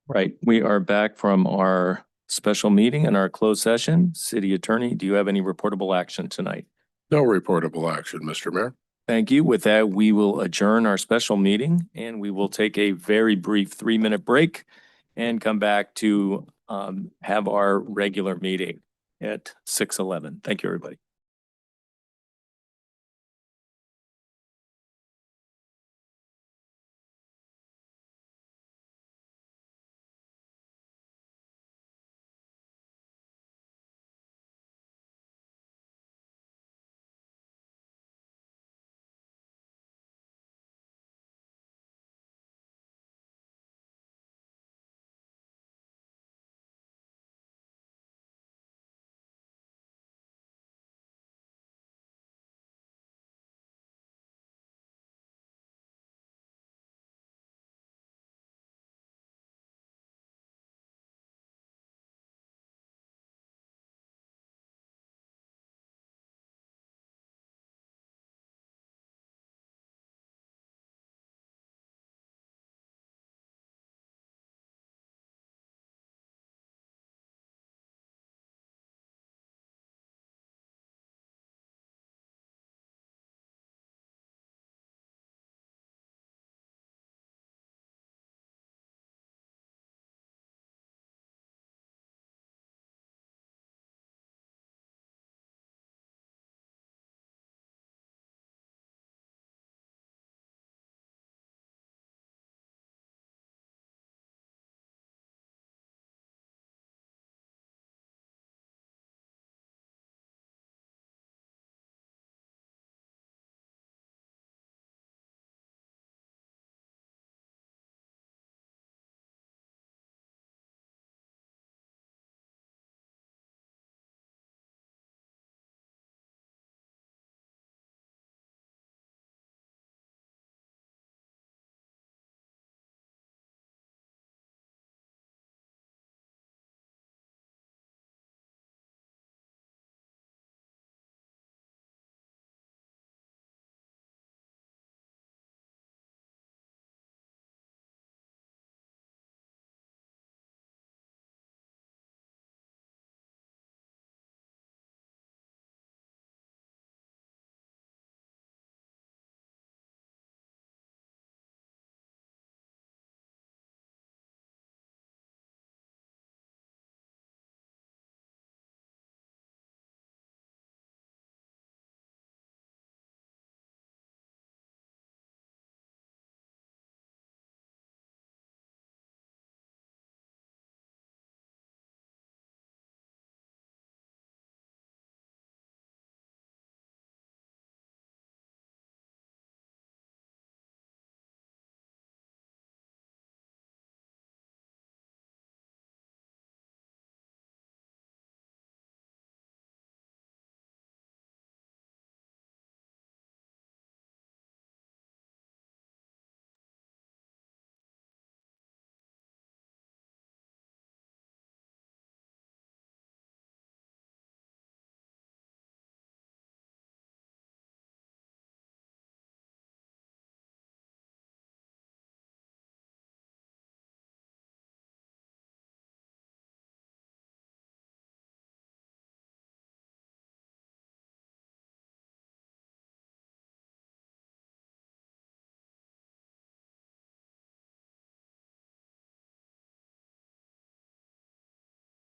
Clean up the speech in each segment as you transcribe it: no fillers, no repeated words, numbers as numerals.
Right, we are back from our special meeting and our closed session. City Attorney, do you have any reportable action tonight? No reportable action, Mr. Mayor. Thank you. With that, we will adjourn our special meeting and we will take a very brief 3-minute break and come back to have our regular meeting at 6:11. Thank you, everybody.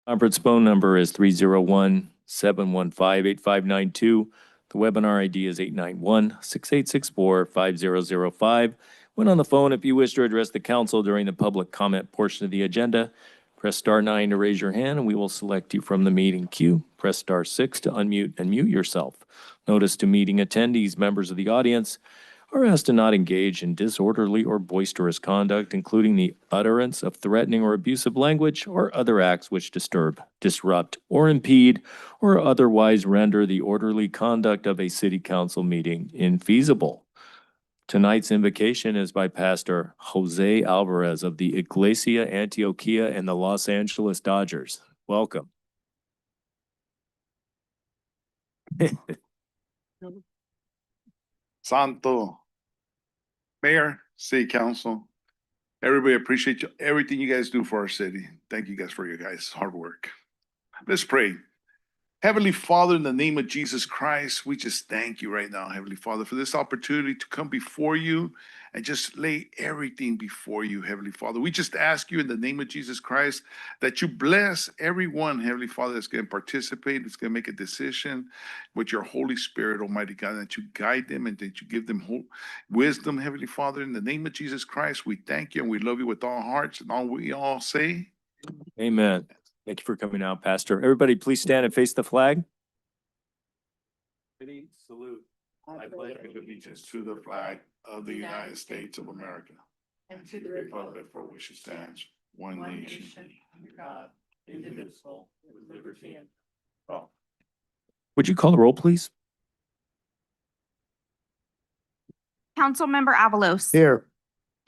Conference phone number is 301-715-8592. The webinar ID is 891-6864-5005. When on the phone, if you wish to address the council during the public comment portion of the agenda, press star 9 to raise your hand and we will select you from the meeting queue. Press star 6 to unmute and mute yourself. Notice to meeting attendees, members of the audience, are asked to not engage in disorderly or boisterous conduct, including the utterance of threatening or abusive language or other acts which disturb, disrupt, or impede, or otherwise render the orderly conduct of a city council meeting infeasible. Tonight's invocation is by Pastor Jose Alvarez of the Iglesia Antioquia and the Los Angeles Dodgers. Welcome. Santo, Mayor, City Council, everybody appreciate you, everything you guys do for our city. Thank you guys for your guys' hard work. Let's pray. Heavenly Father, in the name of Jesus Christ, we just thank you right now, Heavenly Father, for this opportunity to come before you and just lay everything before you, Heavenly Father. We just ask you in the name of Jesus Christ that you bless everyone, Heavenly Father, that's going to participate, that's going to make a decision with your Holy Spirit, Almighty God, that you guide them and that you give them wisdom, Heavenly Father. In the name of Jesus Christ, we thank you and we love you with all our hearts, and all we all say, Amen. Thank you for coming out, Pastor. Everybody, please stand and face the flag. Salute. I pledge allegiance to the flag of the United States of America and to the republic for which it stands, one nation, under God, indivisible, with liberty and all. Would you call the roll, please? Councilmember Avalos. Here.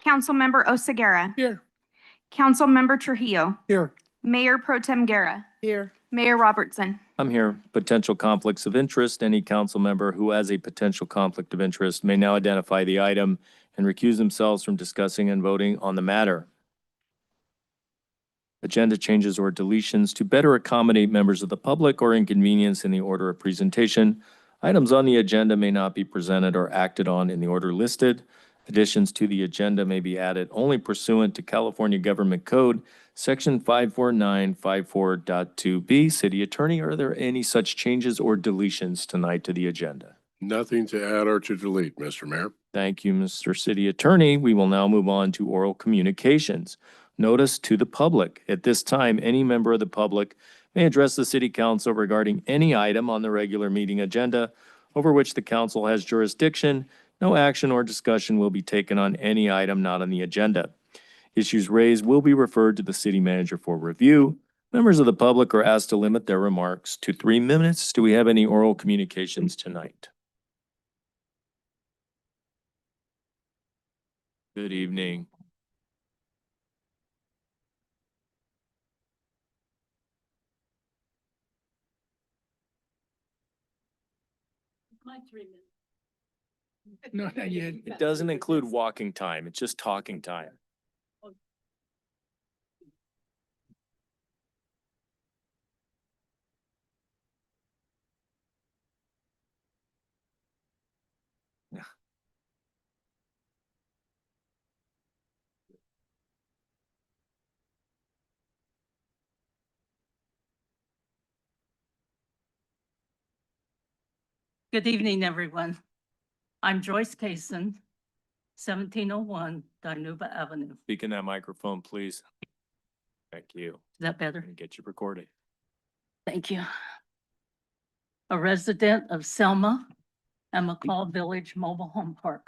Councilmember Oseguera. Here. Councilmember Trujillo. Here. Mayor Pro Tem Guerra. Here. Mayor Robertson. I'm here. Potential conflicts of interest. Any council member who has a potential conflict of interest may now identify the item and recuse themselves from discussing and voting on the matter. Agenda changes or deletions to better accommodate members of the public or inconvenience in the order of presentation. Items on the agenda may not be presented or acted on in the order listed. Additions to the agenda may be added only pursuant to California Government Code, Section 54954.2B. City Attorney, are there any such changes or deletions tonight to the agenda? Nothing to add or to delete, Mr. Mayor. Thank you, Mr. City Attorney. We will now move on to oral communications. Notice to the public. At this time, any member of the public may address the City Council regarding any item on the regular meeting agenda over which the council has jurisdiction. No action or discussion will be taken on any item not on the agenda. Issues raised will be referred to the city manager for review. Members of the public are asked to limit their remarks to 3 minutes. Do we have any oral communications tonight? Good evening. No, not yet. It doesn't include walking time. It's just talking time. Good evening, everyone. I'm Joyce Kaysen, 1701 Dinuba Avenue. Speak in that microphone, please. Thank you. Is that better? And get you recorded. Thank you. A resident of Selma and McCall Village Mobile Home Park.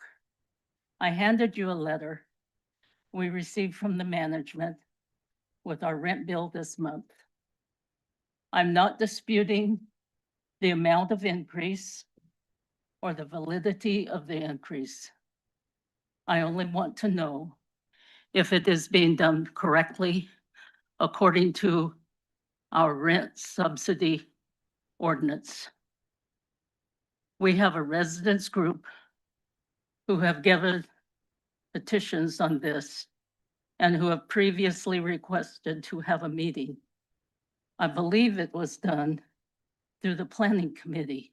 I handed you a letter we received from the management with our rent bill this month. I'm not disputing the amount of increase or the validity of the increase. I only want to know if it is being done correctly according to our rent subsidy ordinance. We have a residents group who have given petitions on this and who have previously requested to have a meeting. I believe it was done through the planning committee.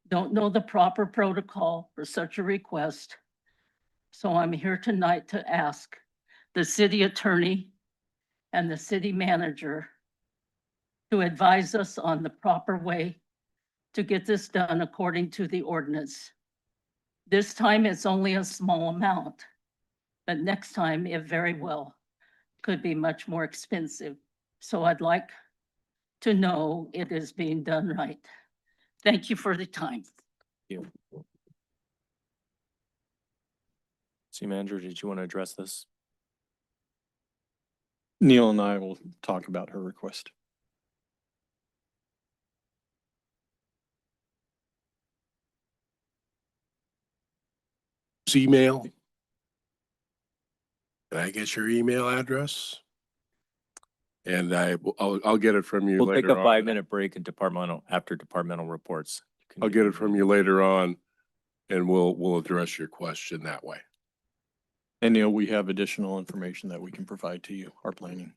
Don't know the proper protocol for such a request. So I'm here tonight to ask the city attorney and the city manager to advise us on the proper way to get this done according to the ordinance. This time it's only a small amount, but next time it very well could be much more expensive. So I'd like to know it is being done right. Thank you for the time. Thank you. City Manager, did you want to address this? Neil and I will talk about her request. email? Can I get your email address? And I'll get it from you We'll take later a on. 5-minute break in after departmental reports. You can I'll give get me it from your- you later on and we'll address your question that way. And Neil, we have additional information that we can provide to you, our planning.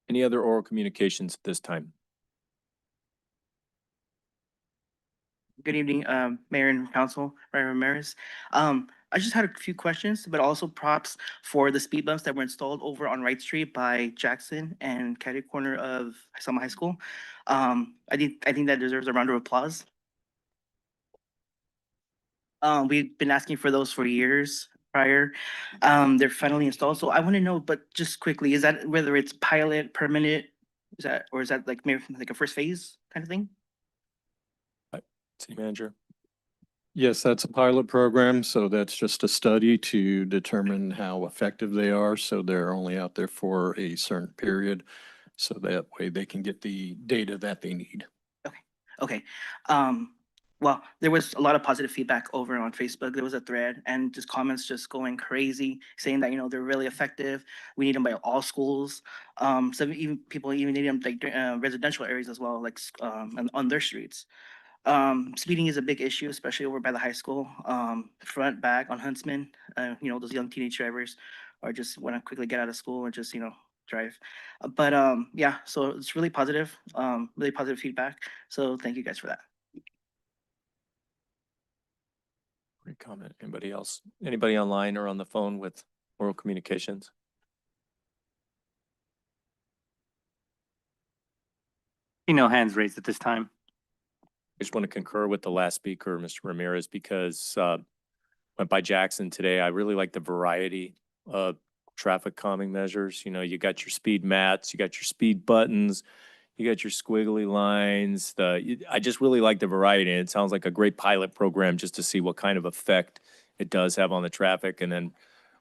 Any other oral communications at this time? Good evening, Mayor and Council, Ryan Ramirez. I just had a few questions, but also props for the speed bumps that were installed over on Wright Street by Jackson and Caddy Corner of Selma High School. I think that deserves a round of applause. We've been asking for those for years prior. They're finally installed, so I want to know, but just quickly, is that whether it's pilot, permanent, or is that like maybe like a first phase kind of thing? City manager? Yes, that's a pilot program, so that's just a study to determine how effective they are. So they're only out there for a certain period, so that way they can get the data that they need. Okay. Well, there was a lot of positive feedback over on Facebook. There was a thread and just comments just going crazy, saying that, they're really effective. We need them by all schools. So even people even need them like residential areas as well, like on their streets. Speeding is a big issue, especially over by the high school. Front, back on Huntsman, those young teenage drivers are just want to quickly get out of school and just, drive. But yeah, so it's really positive feedback. So thank you guys for that. Great comment. Anybody else? Anybody online or on the phone with oral communications? No hands raised at this time. I just want to concur with the last speaker, Mr. Ramirez, because went by Jackson today. I really like the variety of traffic calming measures. You got your speed mats, you got your speed buttons, you got your squiggly lines. I just really like the variety. And it sounds like a great pilot program just to see what kind of effect it does have on the traffic. And then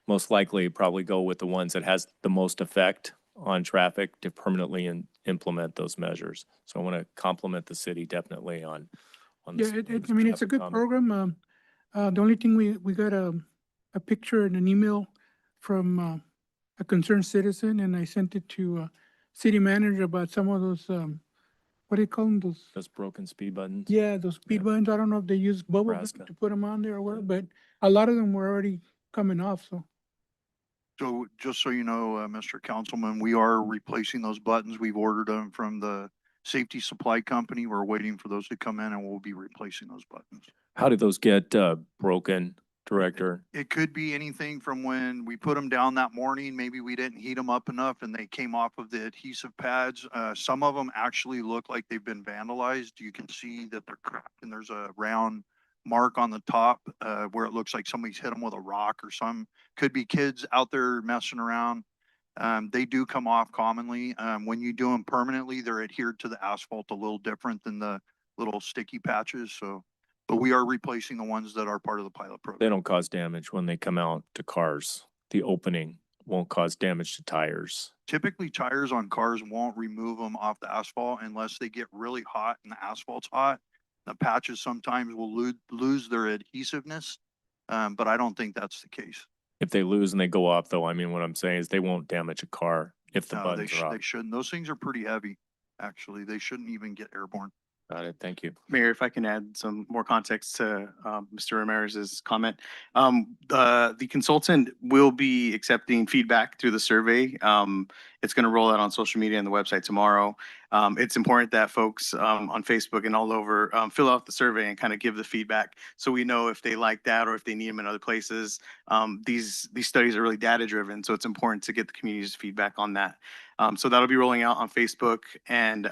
most likely probably go with the ones that has the most effect on traffic to permanently implement those measures. So I want to compliment the city definitely on this. Yeah, on this I mean, it's a traffic good calming. program. The only thing we got a picture and an email from a concerned citizen, and I sent it to city manager about some of those, what do you call them, those? Those broken speed buttons. Yeah, those speed Yeah. buttons. I don't know if they use bubble gum Nebraska. to put them on there or what, but a lot of them were already coming off, so. So just so you know, Mr. Councilman, we are replacing those buttons. We've ordered them from the safety supply company. We're waiting for those to come in and we'll be replacing those buttons. How did those get broken, Director? It could be anything from when we put them down that morning, maybe we didn't heat them up enough and they came off of the adhesive pads. Some of them actually look like they've been vandalized. You can see that they're cracked and there's a round mark on the top where it looks like somebody's hit them with a rock or some, could be kids out there messing around. They do come off commonly. When you do them permanently, they're adhered to the asphalt a little different than the little sticky patches. So, but we are replacing the ones that are part of the pilot program. They don't cause damage when they come out to cars. The opening won't cause damage to tires. Typically, tires on cars won't remove them off the asphalt unless they get really hot and the asphalt's hot. The patches sometimes will lose their adhesiveness, but I don't think that's the case. If they lose and they go off though, I mean, what I'm saying is they won't damage a car if the No, buttons are they off. shouldn't. Those things are pretty heavy, actually. They shouldn't even get airborne. Got it. Thank you. Mayor, if I can add some more context to Mr. Ramirez's comment. The consultant will be accepting feedback through the survey. It's going to roll out on social media and the website tomorrow. It's important that folks on Facebook and all over fill out the survey and kind of give the feedback so we know if they like that or if they need them in other places. These studies are really data driven, so it's important to get the community's feedback on that. So that'll be rolling out on Facebook and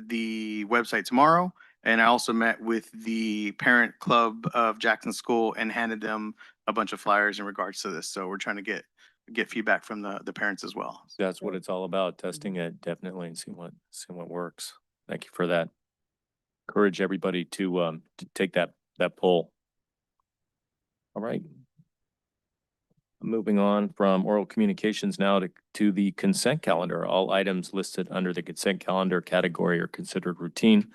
the website tomorrow. And I also met with the parent club of Jackson School and handed them a bunch of flyers in regards to this. So we're trying to get feedback from the parents as well. That's what it's all about, testing it definitely and seeing what works. Thank you for that. Encourage everybody to take that poll. All right. Moving on from oral communications now to the consent calendar. All items listed under the consent calendar category are considered routine.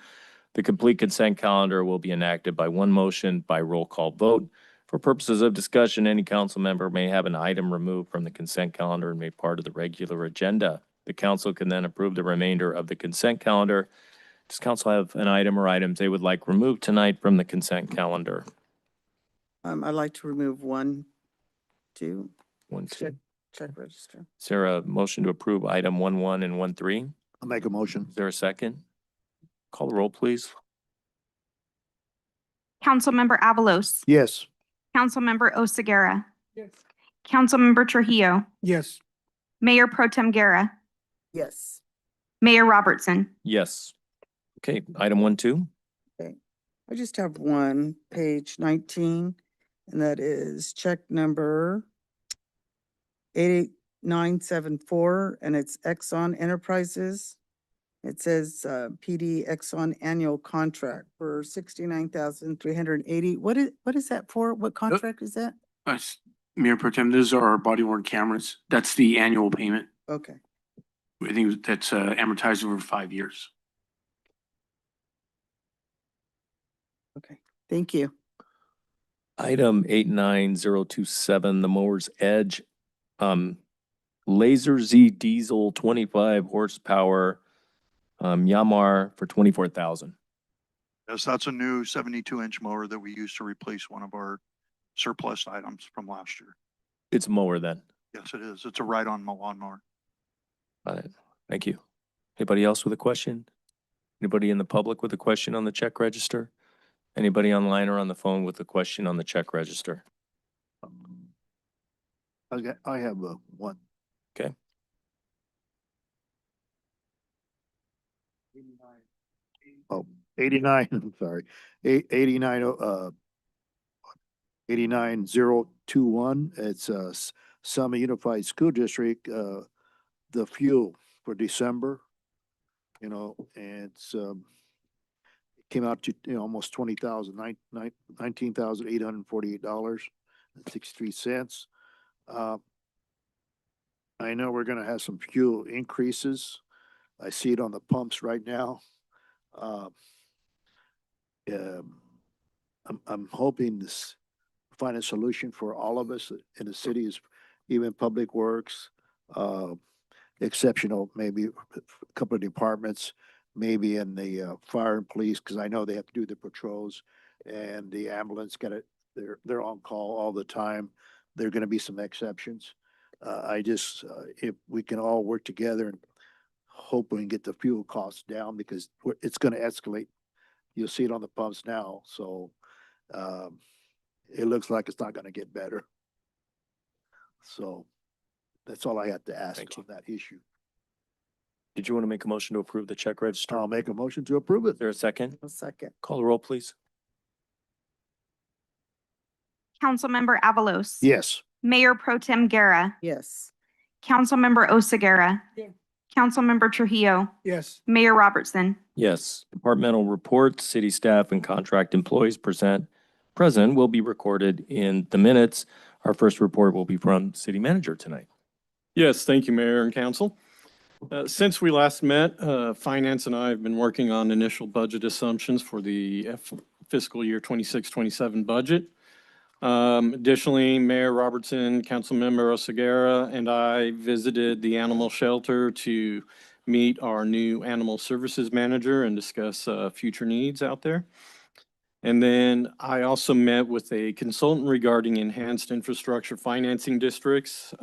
The complete consent calendar will be enacted by one motion by roll call vote. For purposes of discussion, any council member may have an item removed from the consent calendar and made part of the regular agenda. The council can then approve the remainder of the consent calendar. Does council have an item or items they would like removed tonight from the consent calendar? I'd like to remove 1, 2, One, check, two. check register. Is there a motion to approve item 1.1 and 1.3? I'll make a motion. Is there a second? Call the roll, please. Councilmember Avalos. Yes. Councilmember Oseguera. Yes. Councilmember Trujillo. Yes. Mayor Pro Tem Guerra. Yes. Mayor Robertson. Yes. Okay, item 1.2. I just have one, page 19, and that is check number 88974, and it's Exxon Enterprises. It says PD Exxon annual contract for 69,380. What is that for? What contract is that? Mayor Pro Tem, those are our body worn cameras. That's the annual payment. Okay. I think that's amortized over 5 years. Okay. Thank you. Item 89027, the Mower's Edge, Laser Z diesel 25 horsepower, Yamar for 24,000. Yes, that's a new 72-inch mower that we used to replace one of our surplus items from last year. It's a mower then. Yes, it is. It's a ride-on lawnmower. Got it. Thank you. Anybody else with a question? Anybody in the public with a question on the check register? Anybody online or on the phone with a question on the check register? I have one. Okay. Oh, 89, I'm sorry, 89021. It's Selma Unified School District, the fuel for December, and it's came out to almost $19,848.63. I know we're gonna have some fuel increases. I see it on the pumps right now. I'm hoping this find a solution for all of us in the cities, even Public Works, exceptional, maybe a couple of departments, maybe in the fire and police, because I know they have to do the patrols, and the ambulance they're on call all the time. There are going to be some exceptions. If we can all work together and hope we can get the fuel costs down, because it's going to escalate. You'll see it on the pumps now. So it looks like it's not going to get better. So that's all I had to ask on that issue. Did you want to make a motion to approve the check register? I'll make a motion to approve it. Is there a second? A second. Call the roll, please. Councilmember Avalos. Yes. Mayor Pro Tem Guerra. Yes. Councilmember Oseguera. Yeah. Councilmember Trujillo. Yes. Mayor Robertson. Yes. Departmental reports, city staff and contract employees present will be recorded in the minutes. Our first report will be from city manager tonight. Yes, thank you, Mayor and Council. Since we last met, Finance and I have been working on initial budget assumptions for the fiscal year 26-27 budget. Additionally, Mayor Robertson, Councilmember Oseguera, and I visited the animal shelter to meet our new animal services manager and discuss future needs out there. And then I also met with a consultant regarding enhanced infrastructure financing districts,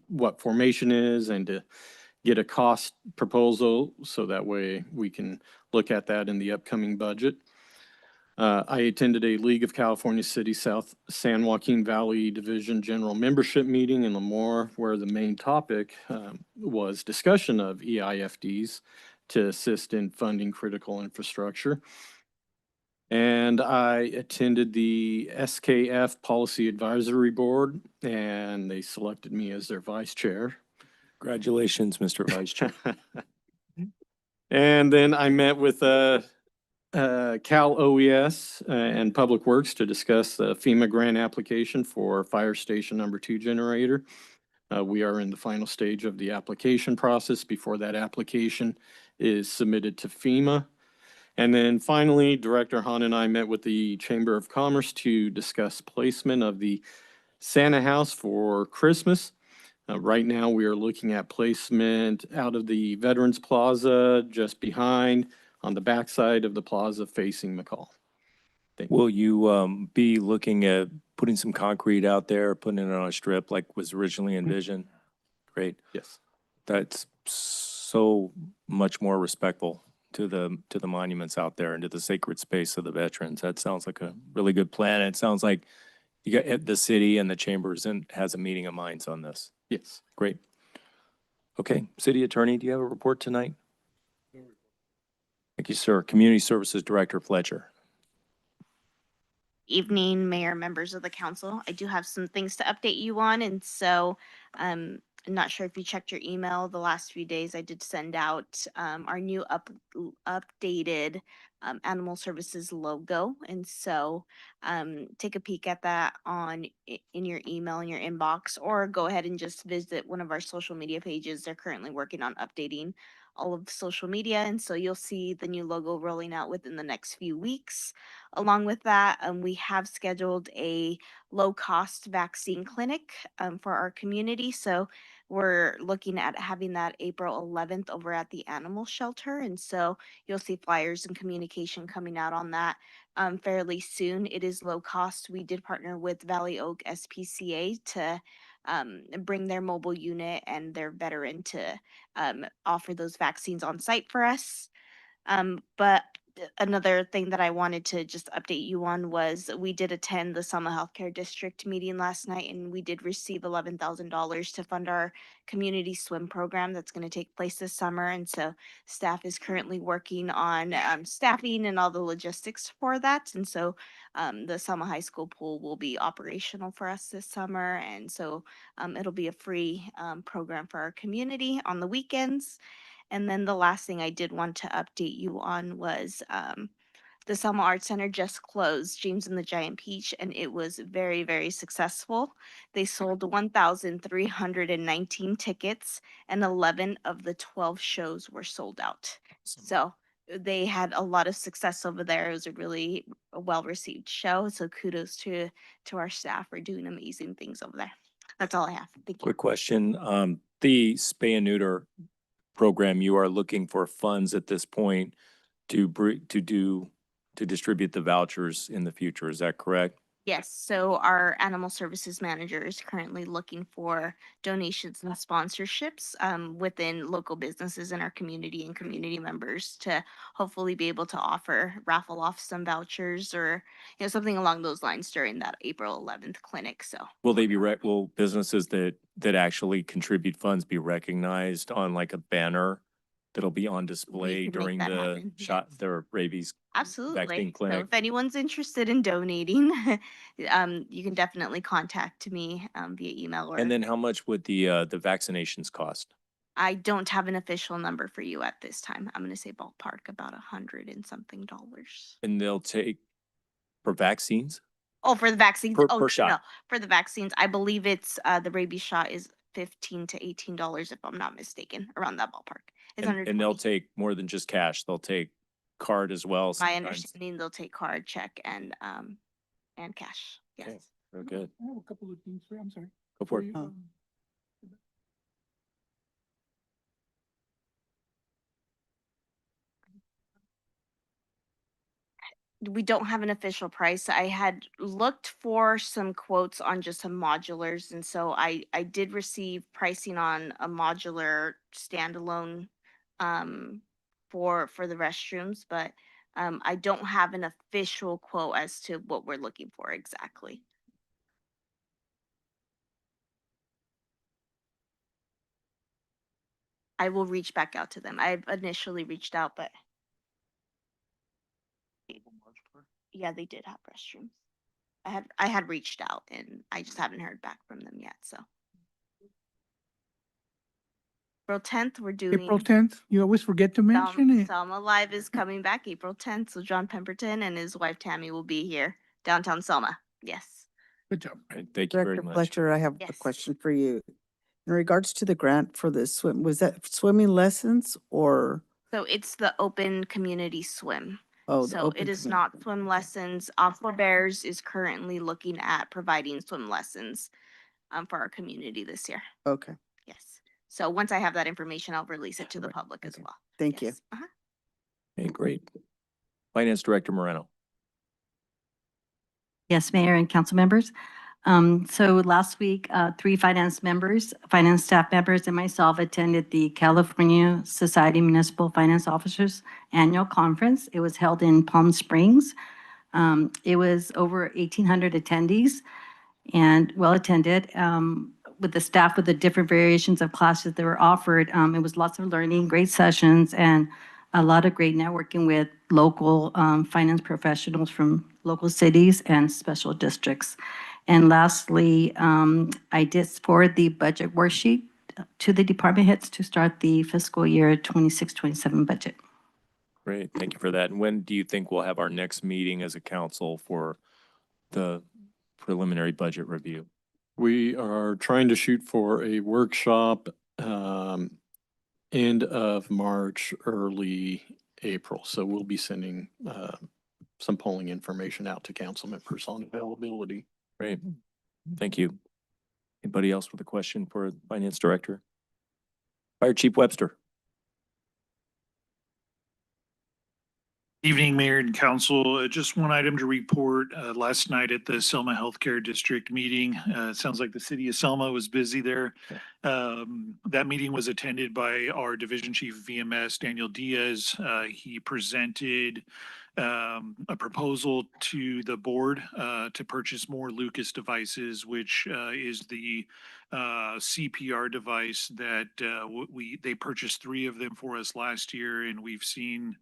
what formation is, and to get a cost proposal so that way we can look at that in the upcoming budget. I attended a League of California City South San Joaquin Valley Division General Membership meeting in Lemoore, where the main topic was discussion of EIFDs to assist in funding critical infrastructure. And I attended the SKF Policy Advisory Board, and they selected me as their vice chair. Congratulations, Mr. Vice Chair. And then I met with Cal OES and Public Works to discuss the FEMA grant application for Fire Station number 2 generator. We are in the final stage of the application process before that application is submitted to FEMA. And then finally, Director Han and I met with the Chamber of Commerce to discuss placement of the Santa House for Christmas. Right now, we are looking at placement out of the Veterans Plaza, just behind, on the backside of the plaza facing McCall. Thank you. Will you be looking at putting some concrete out there, putting it on a strip like was originally envisioned? Great. Yes. That's so much more respectful to the monuments out there and to the sacred space of the veterans. That sounds like a really good plan. It sounds like you got the city and the chambers and has a meeting of minds on this. Yes. Great. Okay, City Attorney, do you have a report tonight? Thank you, sir. Community Services Director Fletcher. Evening, Mayor, members of the council. I do have some things to update you on, and so I'm not sure if you checked your email the last few days. I did send out our new updated animal services logo, and so take a peek at that in your email in your inbox, or go ahead and just visit one of our social media pages. They're currently working on updating all of the social media, and so you'll see the new logo rolling out within the next few weeks. Along with that, we have scheduled a low-cost vaccine clinic for our community. So we're looking at having that April 11th over at the animal shelter. And so you'll see flyers and communication coming out on that fairly soon. It is low cost. We did partner with Valley Oak SPCA to bring their mobile unit and their veteran to offer those vaccines on site for us. But another thing that I wanted to just update you on was we did attend the Selma Healthcare District meeting last night, and we did receive $11,000 to fund our community swim program that's going to take place this summer. And so staff is currently working on staffing and all the logistics for that. And so the Selma High School pool will be operational for us this summer. And so it'll be a free program for our community on the weekends. And then the last thing I did want to update you on was the Selma Arts Center just closed, James and the Giant Peach, and it was very, very successful. They sold 1,319 tickets, and 11 of the 12 shows were sold out. So they had a lot of success over there. It was a really well-received show. So kudos to our staff for doing amazing things over there. That's all I have. Thank you. Quick question. The spay and neuter program, you are looking for funds at this point to distribute the vouchers in the future. Is that correct? Yes, so our animal services manager is currently looking for donations and sponsorships within local businesses in our community and community members to hopefully be able to raffle off some vouchers or something along those lines during that April 11th clinic. So Will they be will businesses that actually contribute funds be recognized on like a banner that'll be on display can make during that the happen, their rabies vaccine absolutely. So clinic? if anyone's interested in donating, you can definitely contact me via email or. And then how much would the vaccinations cost? I don't have an official number for you at this time. I'm gonna say ballpark about $100 and something dollars. And they'll take for vaccines? Oh, for the vaccines? Per- Oh, per no, shot. no, for the vaccines, I believe it's the rabies shot is $15 to $18 if I'm not mistaken, around that ballpark. It's under And they'll 20. take more than just cash. They'll take card as well. My sometimes. understanding, they'll take card, check, and cash. Okay, Yes. very good. I have a couple of things for you. I'm sorry. Go for it. you, We don't have an official price. I had looked for some quotes on just some modulars, and so I did receive pricing on a modular standalone for the restrooms, but I don't have an official quote as to what we're looking for exactly. I will reach back out to them. I've initially reached out, but yeah, they did have restrooms. I had reached out and I just haven't heard back from them yet, so. April 10th, we're doing. April 10th, you always forget to mention it. Selma Live is coming back April 10th, so John Pemberton and his wife Tammy will be here, downtown Selma. Yes. Good job. All right, thank you very Director much. Fletcher, I have a Yes. question for you. In regards to the grant for the swim, was that swimming lessons or? So it's the open community swim. Oh, the So it open is community. not swim lessons. Aqua Bears is currently looking at providing swim lessons for our community this year. Okay, Yes. So once I have that information, I'll release it to the public as okay. well. Thank you. Yes. Uh-huh. Okay, great. Finance Director Moreno. Yes, Mayor and council members. So last week, three finance staff members and myself attended the California Society of Municipal Finance Officers Annual Conference. It was held in Palm Springs. It was over 1,800 attendees and well attended. With the staff with the different variations of classes that were offered, it was lots of learning, great sessions, and a lot of great networking with local finance professionals from local cities and special districts. And lastly, I did forward the budget worksheet to the department heads to start the fiscal year 26-27 budget. Great, thank you for that. And when do you think we'll have our next meeting as a council for the preliminary budget review? We are trying to shoot for a workshop, end of March, early April. So we'll be sending, some polling information out to council members on availability. Great, thank you. Anybody else with a question for the Finance Director? Fire Chief Webster. Evening, Mayor and Council. Just one item to report. Last night at the Selma Healthcare District meeting, it sounds like the city of Selma was busy there. That meeting was attended by our Division Chief of VMS, Daniel Diaz. He presented a proposal to the board to purchase more Lucas devices, which is the CPR device that they purchased 3 of them for us last year, and we've seen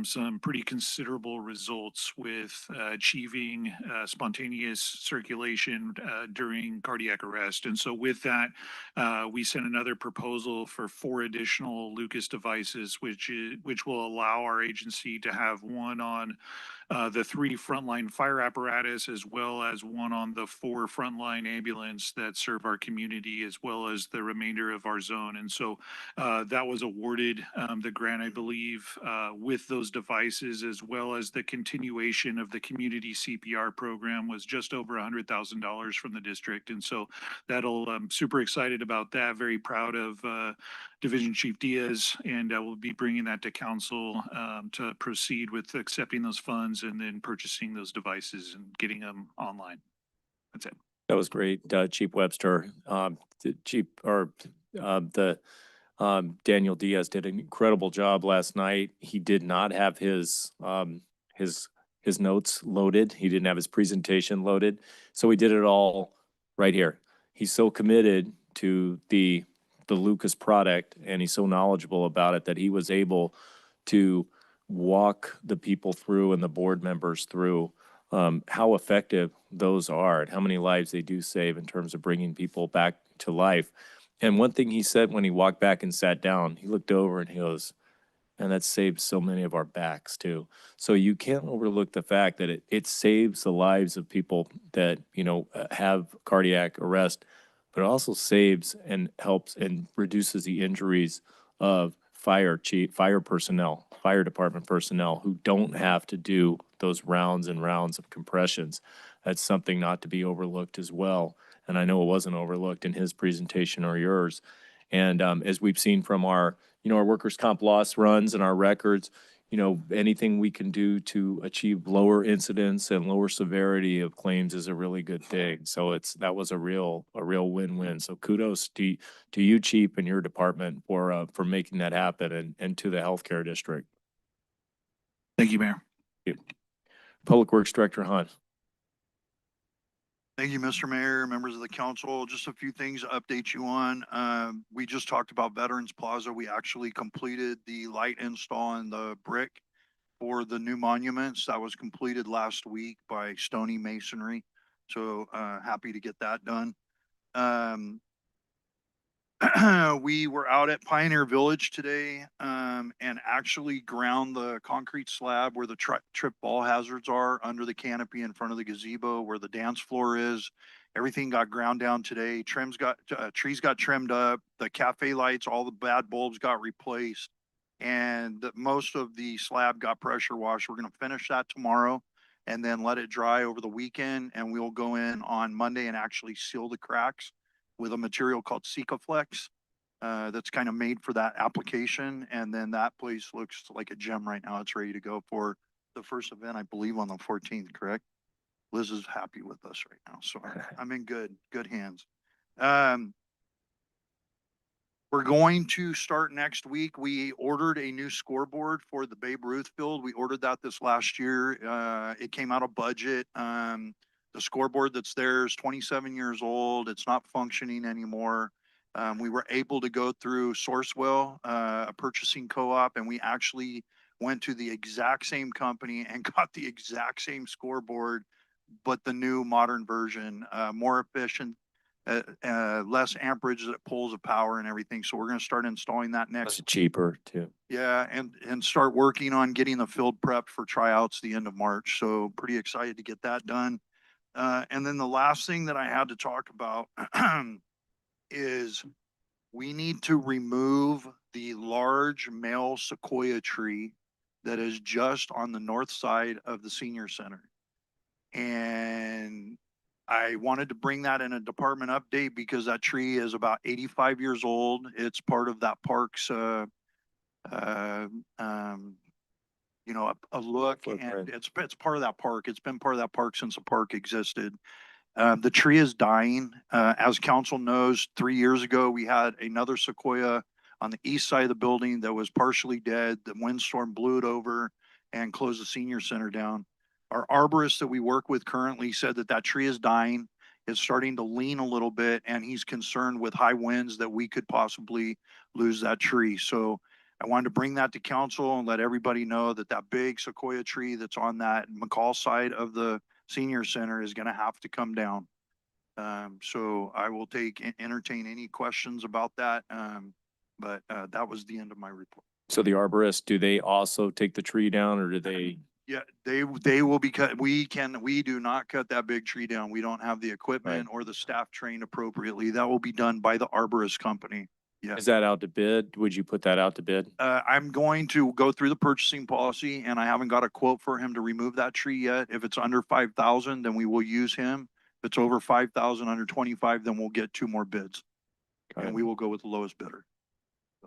some pretty considerable results with achieving spontaneous circulation during cardiac arrest. And so with that, we sent another proposal for 4 additional Lucas devices, which will allow our agency to have one on the 3 frontline fire apparatus, as well as one on the 4 frontline ambulance that serve our community, as well as the remainder of our zone. And so that was awarded the grant, I believe, with those devices, as well as the continuation of the community CPR program was just over $100,000 from the district. And so I'm super excited about that, very proud of Division Chief Diaz, and we'll be bringing that to council to proceed with accepting those funds and then purchasing those devices and getting them online. That's it. That was great, Chief Webster. Daniel Diaz did an incredible job last night. He did not have his notes loaded. He didn't have his presentation loaded. So he did it all right here. He's so committed to the Lucas product, and he's so knowledgeable about it that he was able to walk the people through and the board members through how effective those are and how many lives they do save in terms of bringing people back to life. And one thing he said when he walked back and sat down, he looked over and he goes, and that saved so many of our backs too. So you can't overlook the fact that it saves the lives of people that, have cardiac arrest, but it also saves and helps and reduces the injuries of fire personnel, fire department personnel who don't have to do those rounds and rounds of compressions. That's something not to be overlooked as well. And I know it wasn't overlooked in his presentation or yours. And as we've seen from our workers' comp loss runs and our records, anything we can do to achieve lower incidence and lower severity of claims is a really good thing. So that was a real win-win. So kudos to you, Chief, and your department for making that happen, and to the healthcare district. Thank you, Mayor. Thank you. Public Works Director Hunt. Thank you, Mr. Mayor, members of the council. Just a few things to update you on. We just talked about Veterans Plaza. We actually completed the light install and the brick for the new monuments. That was completed last week by Stony Masonry. So happy to get that done. We were out at Pioneer Village today and actually ground the concrete slab where the trip ball hazards are under the canopy in front of the gazebo where the dance floor is. Everything got ground down today. Trees got trimmed up. The cafe lights, all the bad bulbs got replaced. And most of the slab got pressure washed. We're gonna finish that tomorrow and then let it dry over the weekend, and we'll go in on Monday and actually seal the cracks with a material called Sikaflex. That's kind of made for that application, and then that place looks like a gem right now. It's ready to go for the first event, I believe, on the 14th, correct? Liz is happy with us right now, so I'm in good hands. Um, we're going to start next week. We ordered a new scoreboard for the Babe Ruth field. We ordered that this last year. It came out of budget. The scoreboard that's there is 27 years old. It's not functioning anymore. We were able to go through Sourcewell, a purchasing co-op, and we actually went to the exact same company and got the exact same scoreboard, but the new modern version, more efficient, less amperage that pulls of power and everything. So we're going to start installing that next. It's cheaper too. Yeah, and start working on getting the field prepped for tryouts the end of March. So pretty excited to get that done. And then the last thing that I had to talk about is we need to remove the large male sequoia tree that is just on the north side of the senior center. And I wanted to bring that in a department update because that tree is about 85 years old. It's part of that park's, uh, um, a look, and Footprint. it's part of that park. It's been part of that park since the park existed. The tree is dying. As council knows, 3 years ago, we had another sequoia on the east side of the building that was partially dead. The windstorm blew it over and closed the senior center down. Our arborist that we work with currently said that that tree is dying. It's starting to lean a little bit, and he's concerned with high winds that we could possibly lose that tree. So I wanted to bring that to council and let everybody know that that big sequoia tree that's on that McCall side of the senior center is going to have to come down. So I will entertain any questions about that. But that was the end of my report. So the arborists, do they also take the tree down or do they? Yeah, they will be cut. We do not cut that big tree down. We don't have the equipment or the staff trained appropriately. That will be done by the arborist company. Yeah. Is that out to bid? Would you put that out to bid? I'm going to go through the purchasing policy, and I haven't got a quote for him to remove that tree yet. If it's under 5,000, then we will use him. If it's over 5,000, under 25, then we'll get 2 more bids. Got And it. we will go with the lowest bidder.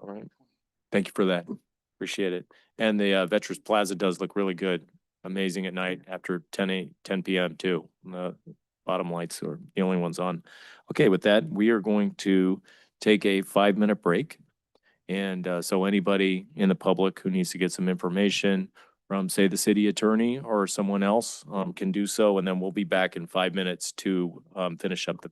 All right. Thank you for that. Appreciate it. And the Veterans Plaza does look really good. Amazing at night after 10 PM too. The bottom lights are the only ones on. Okay, with that, we are going to take a 5-minute break. And so anybody in the public who needs to get some information from, say, the city attorney or someone else can do so. And then we'll be back in 5 minutes to finish up the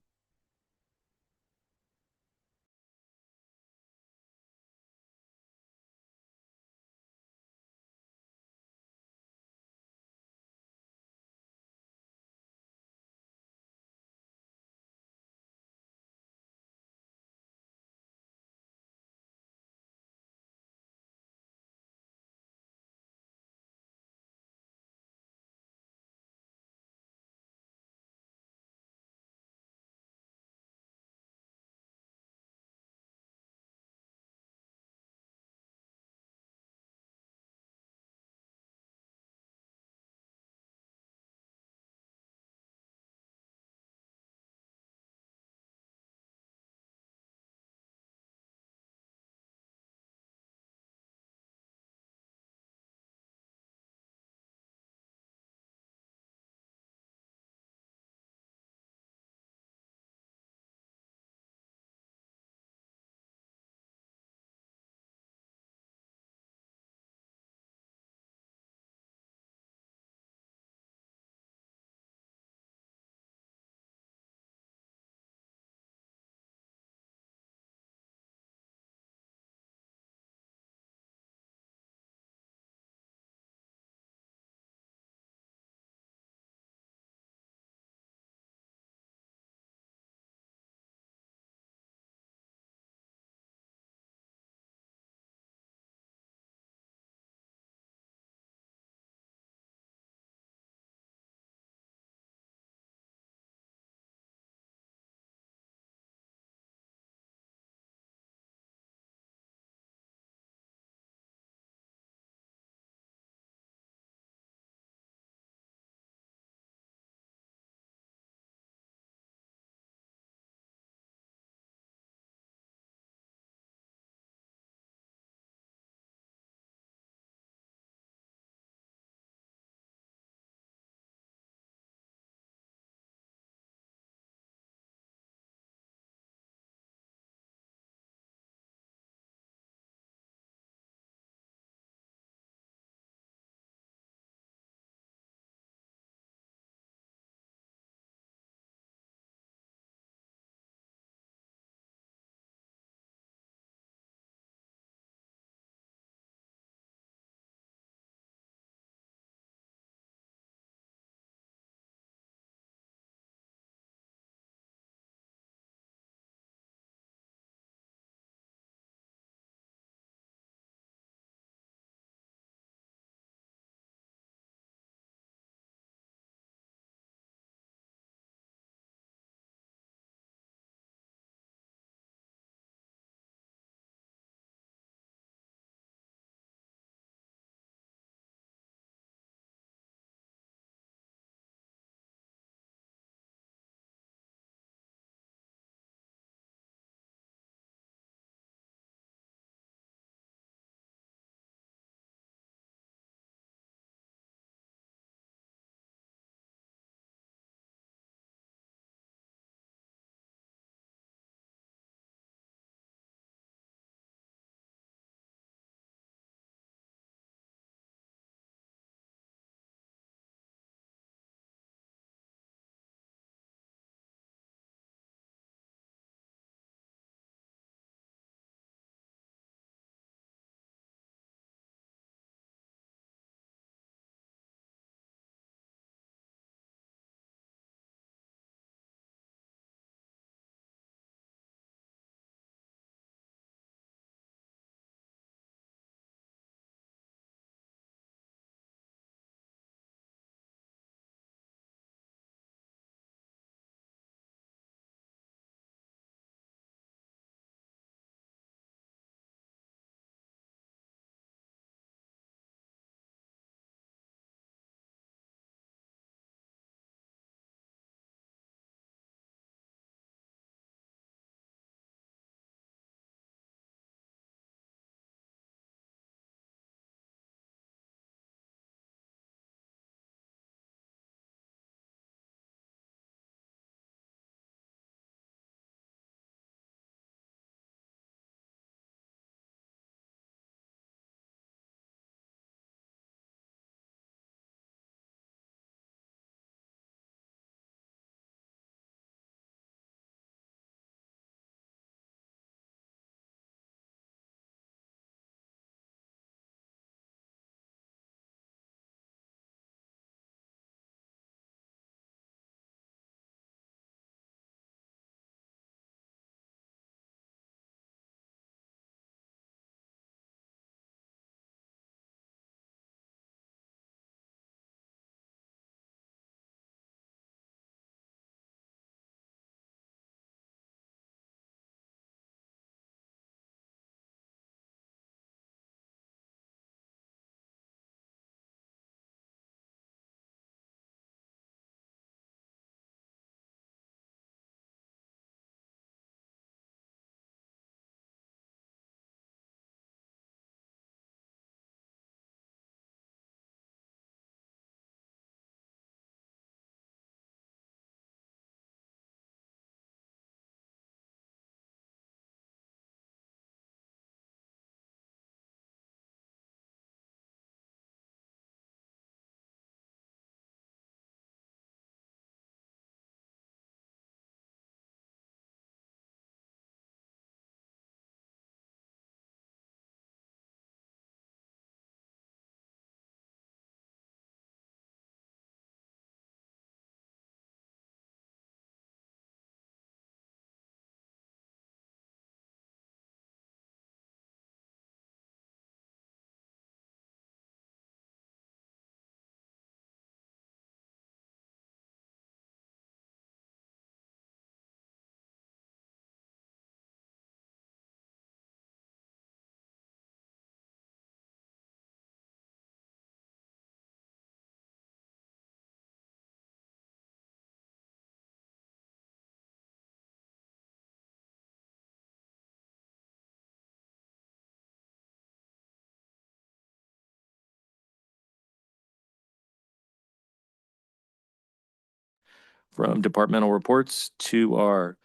from departmental reports to our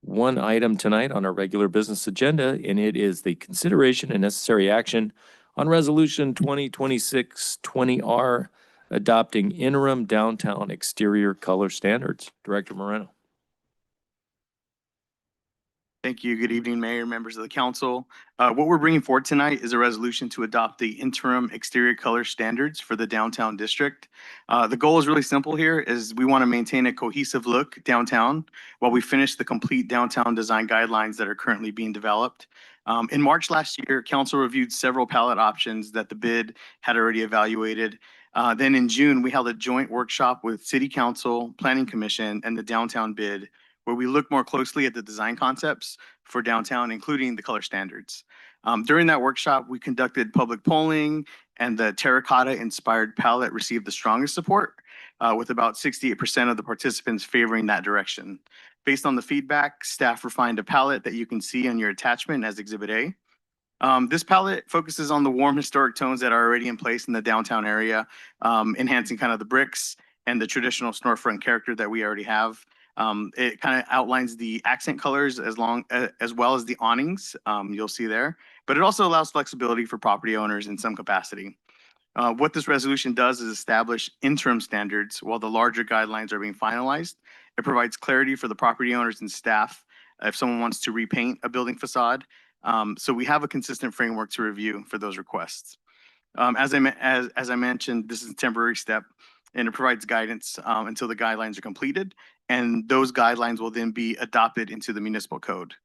one item tonight on our regular business agenda, and it is the consideration and necessary action on Resolution 2026-20R adopting interim downtown exterior color standards. Director Moreno. Thank you. Good evening, Mayor, members of the council. What we're bringing forward tonight is a resolution to adopt the interim exterior color standards for the downtown district. The goal is really simple here, is we want to maintain a cohesive look downtown while we finish the complete downtown design guidelines that are currently being developed. In March last year, council reviewed several palette options that the bid had already evaluated. Then in June, we held a joint workshop with City Council, Planning Commission, and the downtown bid, where we look more closely at the design concepts for downtown, including the color standards. During that workshop, we conducted public polling, and the terracotta-inspired palette received the strongest support, with about 68% of the participants favoring that direction. Based on the feedback, staff refined a palette that you can see on your attachment as Exhibit A. This palette focuses on the warm historic tones that are already in place in the downtown area, enhancing kind of the bricks and the traditional storefront character that we already have. It kind of outlines the accent colors as well as the awnings you'll see there, but it also allows flexibility for property owners in some capacity. What this resolution does is establish interim standards while the larger guidelines are being finalized. It provides clarity for the property owners and staff if someone wants to repaint a building facade. So we have a consistent framework to review for those requests. As I mentioned, this is a temporary step, and it provides guidance until the guidelines are completed, and those guidelines will then be adopted into the municipal code.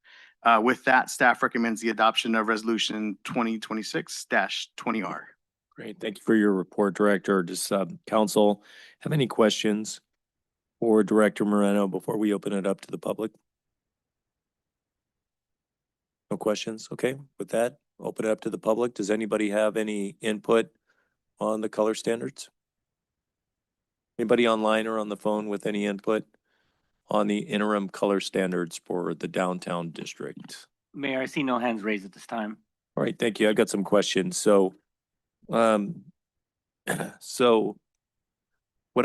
With that, staff recommends the adoption of Resolution 2026-20R. Great. Thank you for your report, Director. Does council have any questions for Director Moreno before we open it up to the public? No questions? Okay. With that, open it up to the public. Does anybody have any input on the color standards? Anybody online or on the phone with any input on the interim color standards for the downtown district? Mayor, I see no hands raised at this time. All right, thank you. I've got some questions. So what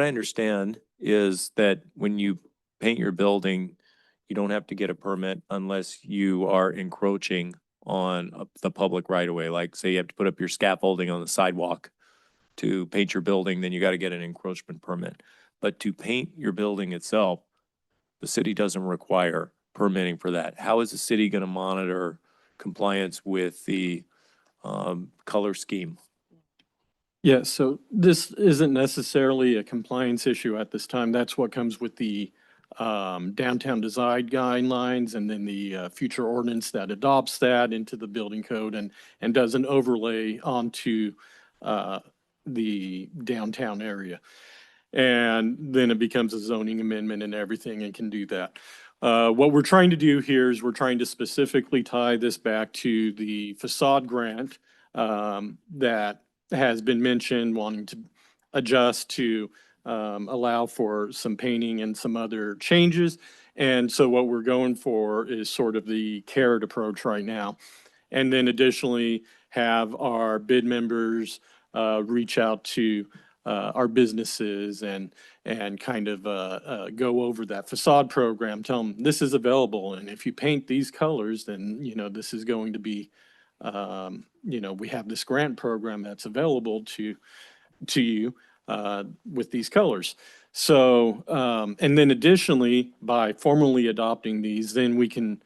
I understand is that when you paint your building, you don't have to get a permit unless you are encroaching on the public right of way. Like say you have to put up your scaffolding on the sidewalk to paint your building, then you got to get an encroachment permit. But to paint your building itself, the city doesn't require permitting for that. How is the city going to monitor compliance with the color scheme? Yeah, so this isn't necessarily a compliance issue at this time. That's what comes with the downtown design guidelines and then the future ordinance that adopts that into the building code and does an overlay onto the downtown area. And then it becomes a zoning amendment and everything and can do that. What we're trying to do here is we're trying to specifically tie this back to the facade grant that has been mentioned, wanting to adjust to allow for some painting and some other changes. And so what we're going for is sort of the carrot approach right now. And then additionally have our bid members reach out to our businesses and kind of go over that facade program, tell them this is available. And if you paint these colors, then, you know, this is going to be, you know, we have this grant program that's available to you with these colors. So, and then additionally, by formally adopting these, then we can,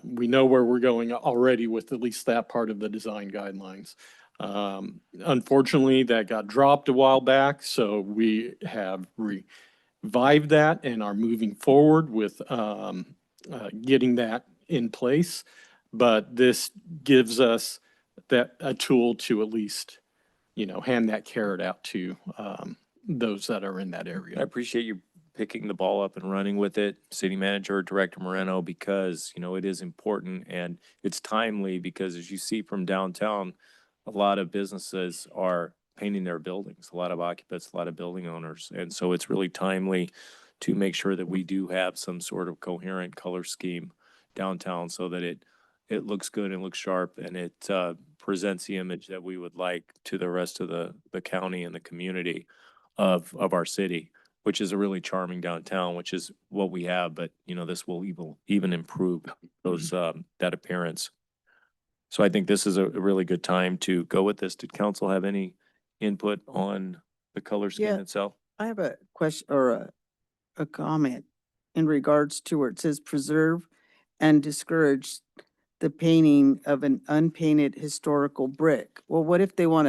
we know where we're going already with at least that part of the design guidelines. Unfortunately, that got dropped a while back, so we have revived that and are moving forward with getting that in place. But this gives us that a tool to at least, you know, hand that carrot out to those that are in that I area. appreciate you picking the ball up and running with it, City Manager, Director Moreno, because, you know, it is important and it's timely because as you see from downtown, a lot of businesses are painting their buildings, a lot of occupants, a lot of building owners. And so it's really timely to make sure that we do have some sort of coherent color scheme downtown so that it looks good and looks sharp and it presents the image that we would like to the rest of the county and the community of our city. which is a really charming downtown, which is what we have, but you know, this will even improve those, that appearance. So I think this is a really good time to go with this. Did council have any input on the color scheme Yeah. itself? I have a question or a comment in regards to where it says preserve and discourage the painting of an unpainted historical brick. Well, what if they want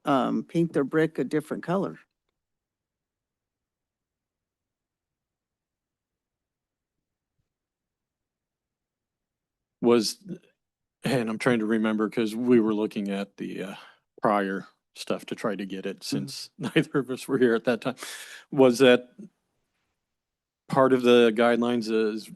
to paint their brick a different color? Was, and I'm trying to remember because we were looking at the prior stuff to try to get it since neither of us were here at that time. Was that part of the guidelines is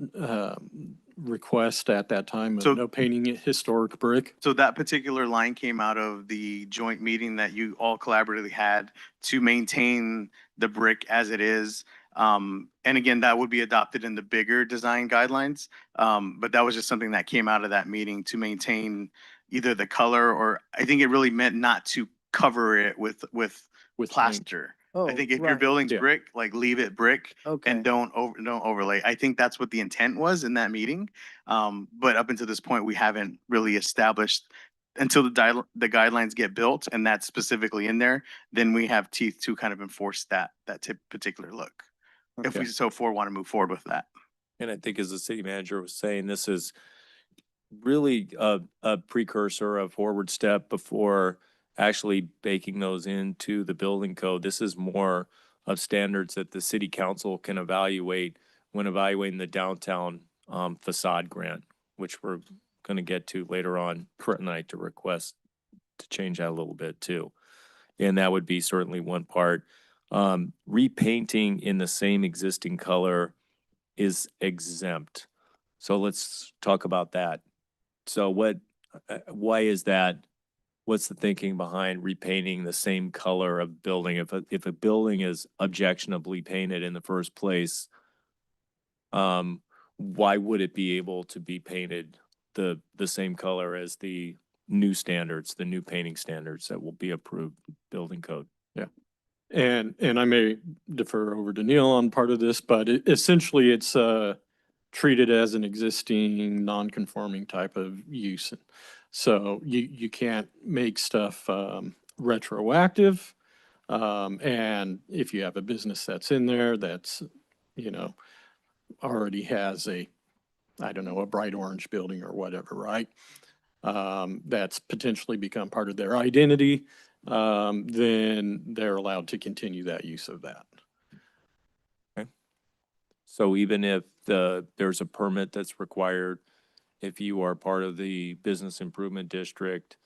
request at that time of So- no painting historic brick? So that particular line came out of the joint meeting that you all collaboratively had to maintain the brick as it is. And again, that would be adopted in the bigger design guidelines. But that was just something that came out of that meeting to maintain either the color or I think it really meant not to cover it with With paint. plaster. I Oh, think if your right. building's Yeah. brick, like leave it brick Okay. and don't overlay. I think that's what the intent was in that meeting. But up until this point, we haven't really established until the guidelines get built and that's specifically in there, then we have teeth to kind of enforce that particular look. If we Okay. want to move forward with that. And I think as the city manager was saying, this is really a precursor, a forward step before actually baking those into the building code. This is more of standards that the city council can evaluate when evaluating the downtown facade grant, which we're going to get to later on tonight to request to change that a little bit too. And that would be certainly one part. Repainting in the same existing color is exempt. So let's talk about that. So why is that? What's the thinking behind repainting the same color of building? If a building is objectionably painted in the first place, why would it be able to be painted the same color as the new standards, the new painting standards that will be approved building code? Yeah. And I may defer over to Neil on part of this, but essentially it's treated as an existing non-conforming type of use. So you can't make stuff retroactive. And if you have a business that's in there that's, you know, already has I don't know, a bright orange building or whatever, right? That's potentially become part of their identity, then they're allowed to continue that use of that. So even if there's a permit that's required, if you are part of the business improvement district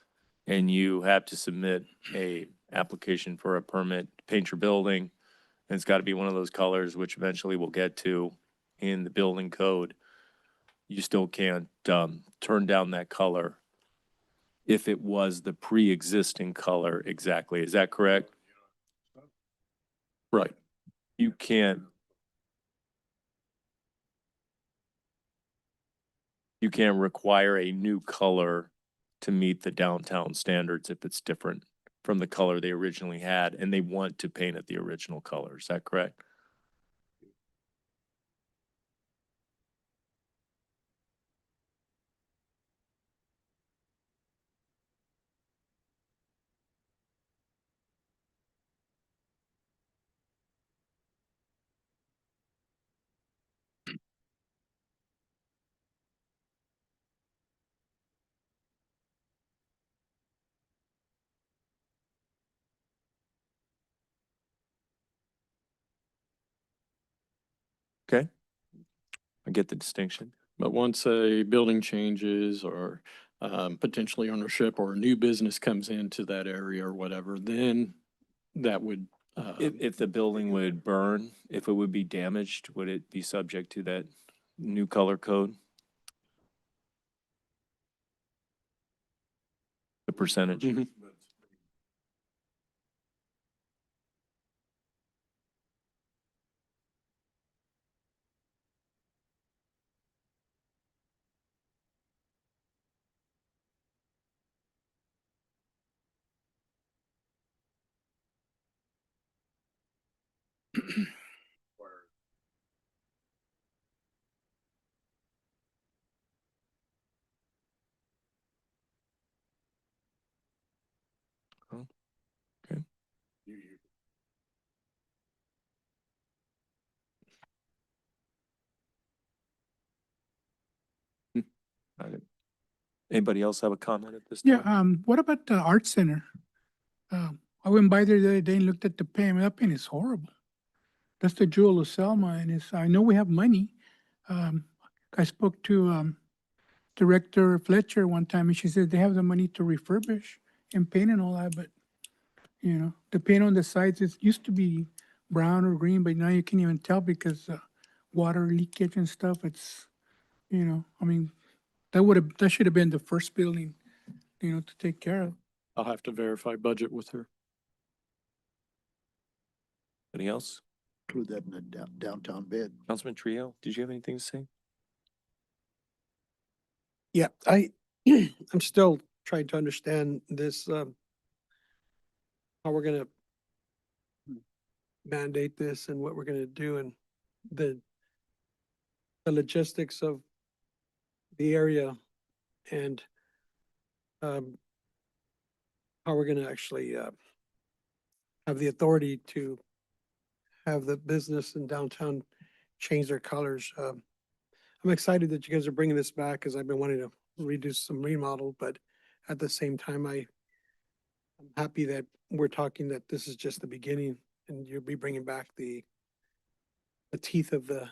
and you have to submit a application for a permit, to paint your building, and it's got to be one of those colors, which eventually we'll get to in the building code, you still can't turn down that color if it was the pre-existing color exactly. Is that correct? Right. You can't require a new color to meet the downtown standards if it's different from the color they originally had and they want to paint it the original color. Is that correct? Okay. I get the distinction. But once a building changes or potentially ownership or a new business comes into that area or whatever, then that would. If the building would burn, if it would be damaged, would it be subject to that new color code? The percentage? Mhm. Anybody else have a comment at this Yeah, time? what about the art center? I went by there the other day and looked at the paint. That paint is horrible. That's the jewel of Selma, and I know we have money. Um, I spoke to, Director Fletcher one time, and she said they have the money to refurbish and paint and all that, but, the paint on the sides, it used to be brown or green, but now you can't even tell because, water leakage and stuff. It's, I mean, that should have been the first building, to take care of. I'll have to verify budget with her. Anybody else? Include that in the downtown bid. Councilman Trio, did you have anything to say? Yeah, I'm still trying to understand this, how we're gonna mandate this and what we're gonna do and the logistics of the area and, how we're gonna actually, have the authority to have the business in downtown change their colors. I'm excited that you guys are bringing this back because I've been wanting to redo some remodel, but at the same time, I'm happy that we're talking that this is just the beginning and you'll be bringing back the teeth of the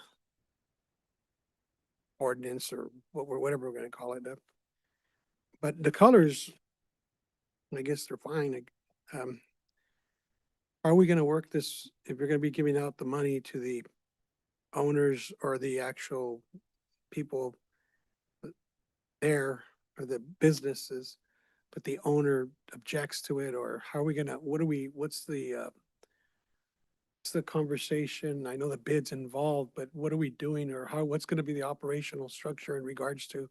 ordinance or whatever we're gonna call it. But the colors, I guess they're fine. Are we gonna work this, if you're gonna be giving out the money to the owners or the actual people there or the businesses, but the owner objects to it, or how are we gonna, what's the conversation? I know the bid's involved, but what are we doing or what's gonna be the operational structure in regards to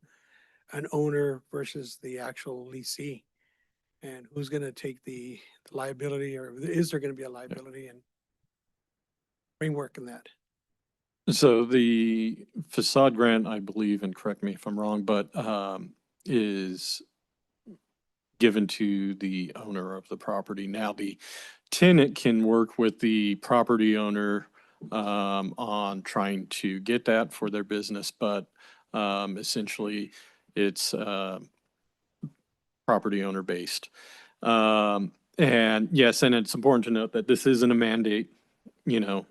an owner versus the actual leasee? And who's gonna take the liability, or is there gonna be a liability and framework in that? So the facade grant, I believe, and correct me if I'm wrong, but is given to the owner of the property. Now, the tenant can work with the property owner on trying to get that for their business, but essentially it's property owner based. And yes, and it's important to note that this isn't a mandate,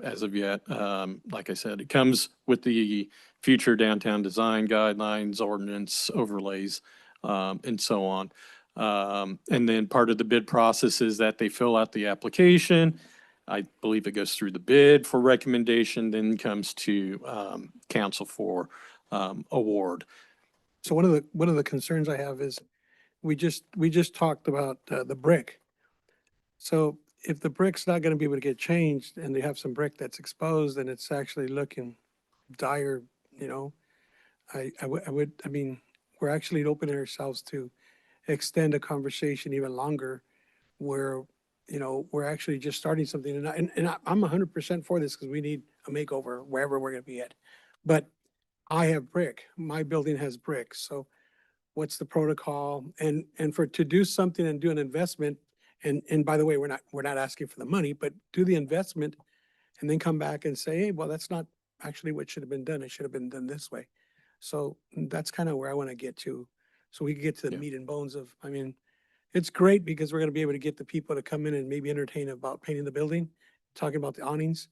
as of yet. Like I said, it comes with the future downtown design guidelines, ordinance overlays, and so on. And then part of the bid process is that they fill out the application. I believe it goes through the bid for recommendation, then comes to council for award. So one of the concerns I have is we just talked about the brick. So if the brick's not gonna be able to get changed and they have some brick that's exposed and it's actually looking dire, I mean, we're actually opening ourselves to extend a conversation even longer where, we're actually just starting something and I'm 100% for this because we need a makeover wherever we're gonna be at. But I have brick, my building has brick, so what's the protocol? And to do something and do an investment, and by the way, we're not asking for the money, but do the investment and then come back and say, hey, well, that's not actually what should have been done. It should have been done this way. So that's kind of where I want to get to. So we can get to the Yeah. meat and bones of, I mean, it's great because we're going to be able to get the people to come in and maybe entertain about painting the building, talking about the awnings.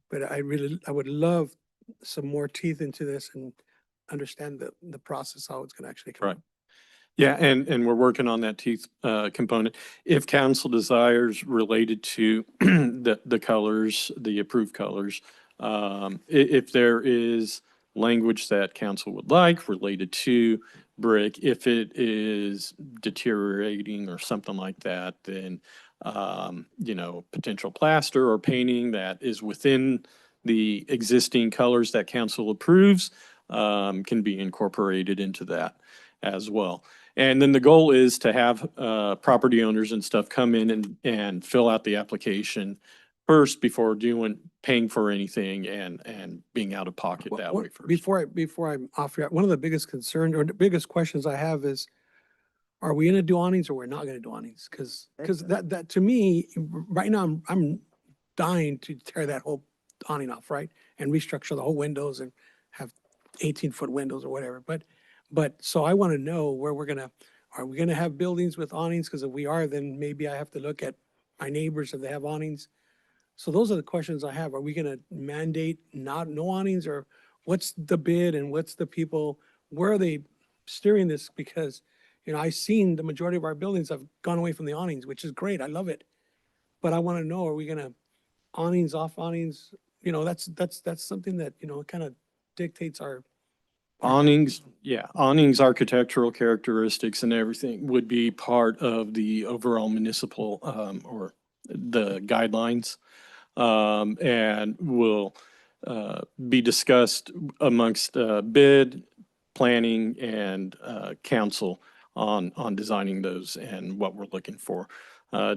But I would love some more teeth into this and understand the process, how it's going to actually come Right. out. Yeah, and we're working on that teeth component. If council desires related to the colors, the approved colors, if there is language that council would like related to brick, if it is deteriorating or something like that, then potential plaster or painting that is within the existing colors that council approves can be incorporated into that as well. And then the goal is to have property owners and stuff come in and fill out the application first before paying for anything and being out of pocket Well, that what- way first. Before I'm off here, one of the biggest concerns or the biggest questions I have is, are we gonna do awnings or we're not gonna do awnings? Cause that, to me, right now, I'm dying to tear that whole awning off, right? And restructure the whole windows and have 18-foot windows or whatever. But, so I wanna know where are we gonna have buildings with awnings? Cause if we are, then maybe I have to look at my neighbors if they have awnings. So those are the questions I have. Are we gonna mandate no awnings, or what's the bid and what's the people, where are they steering this? Because, I've seen the majority of our buildings have gone away from the awnings, which is great. I love it. But I want to know, are we gonna awnings, off awnings? That's something that, kind of dictates our Awnings, architectural characteristics and everything would be part of the overall municipal, or the guidelines. And will, be discussed amongst, bid, planning and, council on designing those and what we're looking for.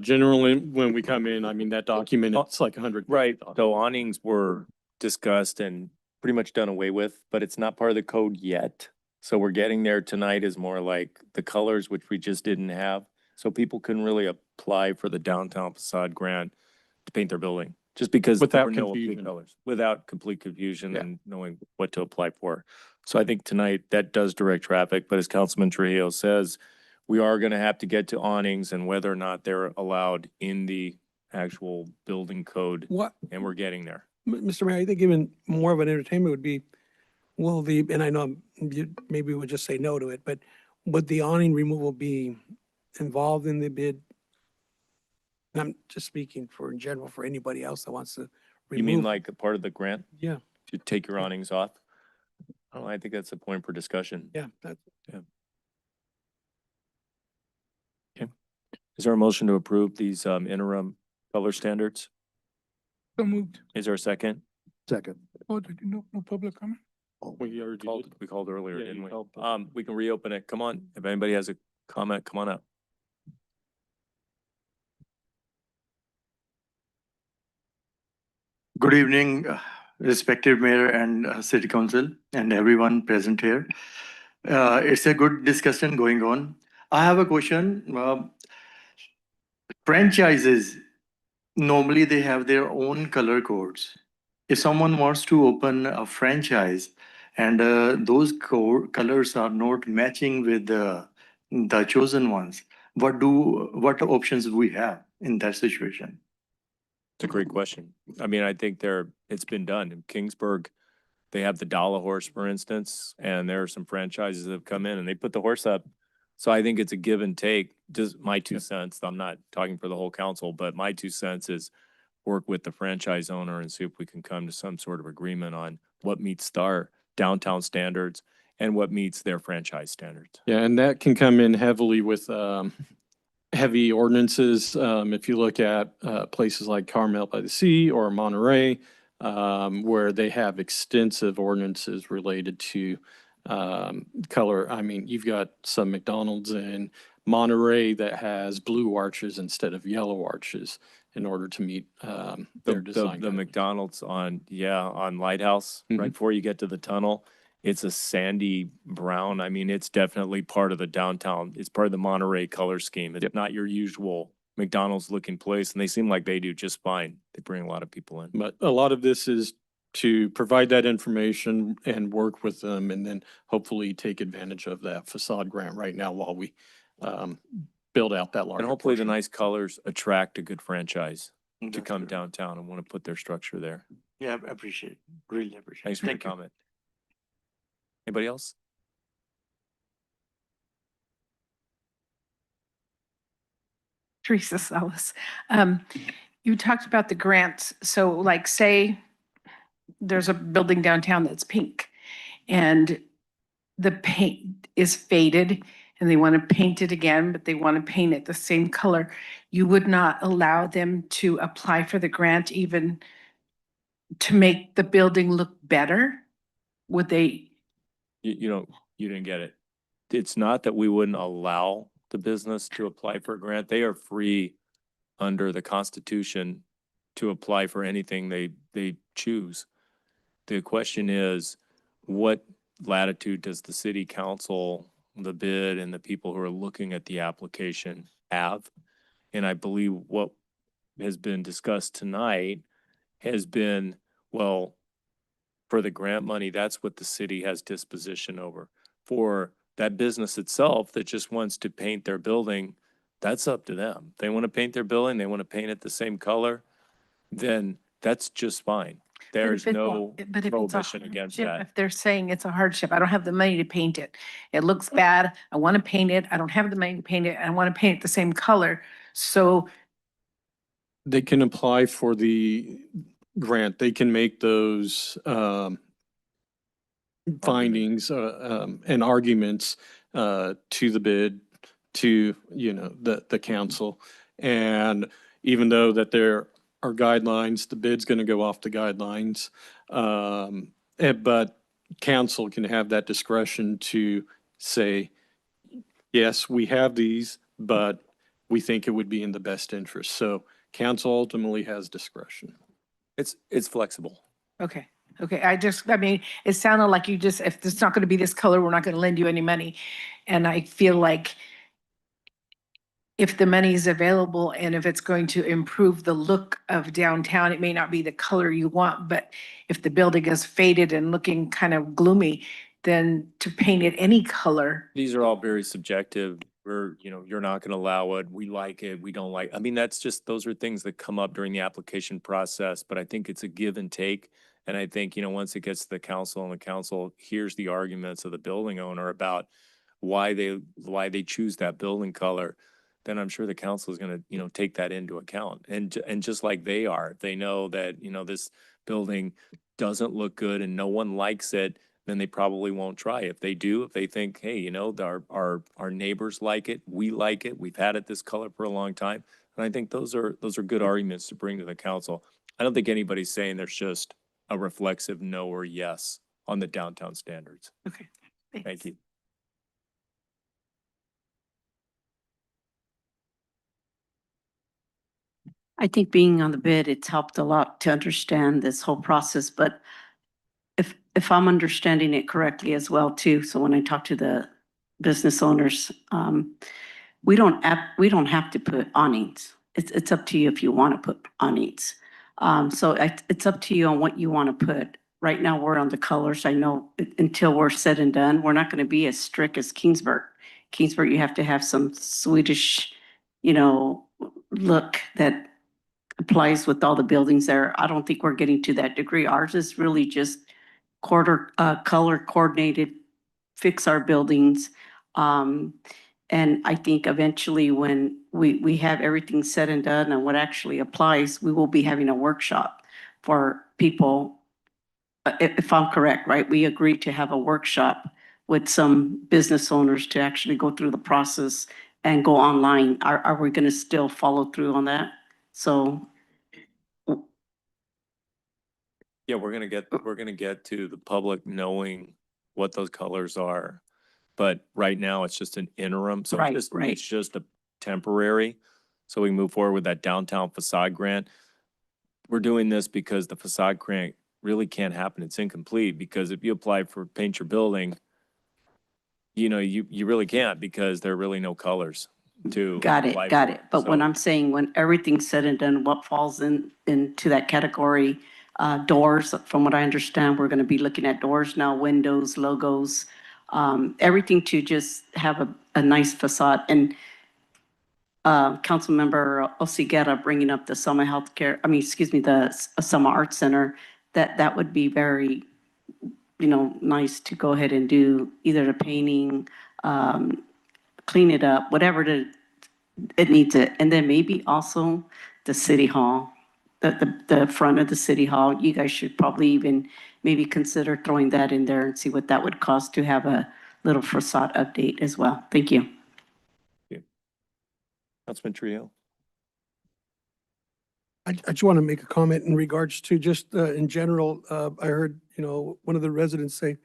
Generally, when we come in, I mean, that document, it's like 100. Right, so awnings were discussed and pretty much done away with, but it's not part of the code yet. So we're getting there tonight is more like the colors, which we just didn't have. So people can really apply for the downtown facade grant to paint their building, just because there Without were no approved confusion. colors, without complete confusion Yeah. and knowing what to apply for. So I think tonight that does direct traffic, but as Councilman Trujillo says, we are gonna have to get to awnings and whether or not they're allowed in the actual building code, what, and we're getting there. Mr. Mayor, I think even more of an entertainment would be, and I know you maybe would just say no to it, but would the awning removal be involved in the bid? And I'm just speaking in general for anybody else that wants to You mean remove. like a part of the grant Yeah, to take your awnings off? Oh, I think that's a point for discussion. yeah, that's. Is there a motion to approve these interim color standards? So moved. Is there a second? Second. Oh, did you no public comment? We already did. We called earlier, Yeah, didn't you we? called public. We can reopen it. Come on. If anybody has a comment, come on up. Good evening, respected Mayor and City Council and everyone present here. It's a good discussion going on. I have a question. Franchises, normally they have their own color codes. If someone wants to open a franchise and those colors are not matching with the chosen ones, what options do we have in that situation? It's a great question. I mean, I think it's been done. In Kingsburg, they have the Dollar Horse, for instance, and there are some franchises that have come in and they put the horse up. So I think it's a give and take. Just my 2 cents. I'm not talking for the whole council, but my 2 cents is work with the franchise owner and see if we can come to some sort of agreement on what meets our downtown standards and what meets their franchise standards. Yeah, and that can come in heavily with, heavy ordinances. If you look at, places like Carmel by the Sea or Monterey, where they have extensive ordinances related to, color. I mean, you've got some McDonald's in Monterey that has blue arches instead of yellow arches in order to meet, their design. The guidelines. McDonald's on Lighthouse, right Mhm. before you get to the tunnel, it's a sandy brown. I mean, it's definitely part of the downtown. It's part of the Monterey color scheme. It's Yep. not your usual McDonald's looking place, and they seem like they do just fine. They bring a lot of people in. But a lot of this is to provide that information and work with them and then hopefully take advantage of that facade grant right now while we, build out that larger And hopefully the portion. nice colors attract a good franchise to That's come good. downtown and want to put their structure there. Yeah, I appreciate, really appreciate. Thanks for your Thank you. comment. Anybody else? Teresa Salas. You talked about the grants. So like say there's a building downtown that's pink and the paint is faded and they want to paint it again, but they want to paint it the same color. You would not allow them to apply for the grant even to make the building look better? Would they? You didn't get it. It's not that we wouldn't allow the business to apply for a grant. They are free under the Constitution to apply for anything they choose. The question is, what latitude does the city council, the bid, and the people who are looking at the application have? And I believe what has been discussed tonight has been, well, for the grant money, that's what the city has disposition over. For that business itself that just wants to paint their building, that's up to them. They want to paint their building, they want to paint it the same color, then that's just fine. There's no But if it's a prohibition against hardship, that. if they're saying it's a hardship, I don't have the money to paint it. It looks bad. I want to paint it. I don't have the money to paint it. I want to paint it the same color. So They can apply for the grant. They can make those findings and arguments to the bid, to, you know, the council. And even though that there are guidelines, the bid's going to go off the guidelines. But council can have that discretion to say, yes, we have these, but we think it would be in the best interest. So council ultimately has discretion. It's flexible. okay, okay, I mean, it sounded like you just, if it's not gonna be this color, we're not gonna lend you any money. And I feel like if the money is available and if it's going to improve the look of downtown, it may not be the color you want, but if the building is faded and looking kind of gloomy, then to paint it any color. These are all very subjective. You're not going to allow it. We like it. We don't like. I mean, those are things that come up during the application process, but I think it's a give and take. And I think, once it gets to the council and the council hears the arguments of the building owner about why they choose that building color, then I'm sure the council is going to, take that into account. And just like they are, if they know that, this building doesn't look good and no one likes it, then they probably won't try. If they do, if they think, hey, our neighbors like it, we like it, we've had it this color for a long time. And I think those are good arguments to bring to the council. I don't think anybody's saying there's just a reflexive no or yes on the downtown standards. Okay. Thank you. I think being on the bid, it's helped a lot to understand this whole process, but if I'm understanding it correctly as well too, so when I talk to the business owners, we don't have to put awnings. It's up to you if you want to put awnings. So it's up to you on what you want to put. Right now, we're on the colors. I know until we're said and done, we're not going to be as strict as Kingsburg. Kingsburg, you have to have some Swedish, look that applies with all the buildings there. I don't think we're getting to that degree. Ours is really just color coordinated, fix our buildings. And I think eventually when we have everything said and done and what actually applies, we will be having a workshop for people. If I'm correct, right? We agreed to have a workshop with some business owners to actually go through the process and go online. Are we gonna still follow through on that? So Yeah, we're gonna get to the public knowing what those colors are. But right now, it's just an interim, so Right, it's just a temporary. So we move forward with that downtown facade grant. We're doing this because the facade grant really can't happen. It's incomplete, because if you apply for paint your building, you really can't, because there are really no colors to got apply it. for. But when So- I'm saying, when everything's said and done, what falls into that category? Doors, from what I understand, we're gonna be looking at doors now, windows, logos, everything to just have a nice facade. And Councilmember Osigera bringing up the Selma Healthcare, the Selma Arts Center, that would be very, nice to go ahead and do either the painting, clean it up, whatever it needs it. And then maybe also the city hall, the front of the city hall. You guys should probably even maybe consider throwing that in there and see what that would cost to have a little facade update as well. Thank you. Councilman Trio. I just want to make a comment in regards to just in general. I heard, one of the residents say,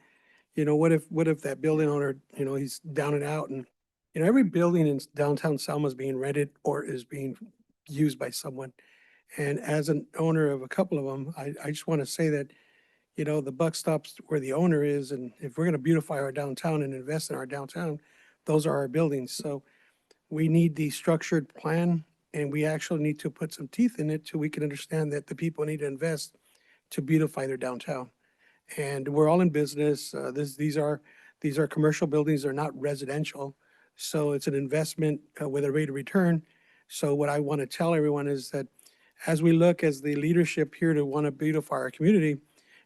what if that building owner, he's down and out, and, every building in downtown Selma is being rented or is being used by someone. And as an owner of a couple of them, I just want to say that, you know, the buck stops where the owner is. And if we're going to beautify our downtown and invest in our downtown, those are our buildings. So we need the structured plan, and we actually need to put some teeth in it so we can understand that the people need to invest to beautify their downtown. And we're all in business. These are commercial buildings. They're not residential. So it's an investment with a rate of return. So what I want to tell everyone is that as we look as the leadership here to want to beautify our community,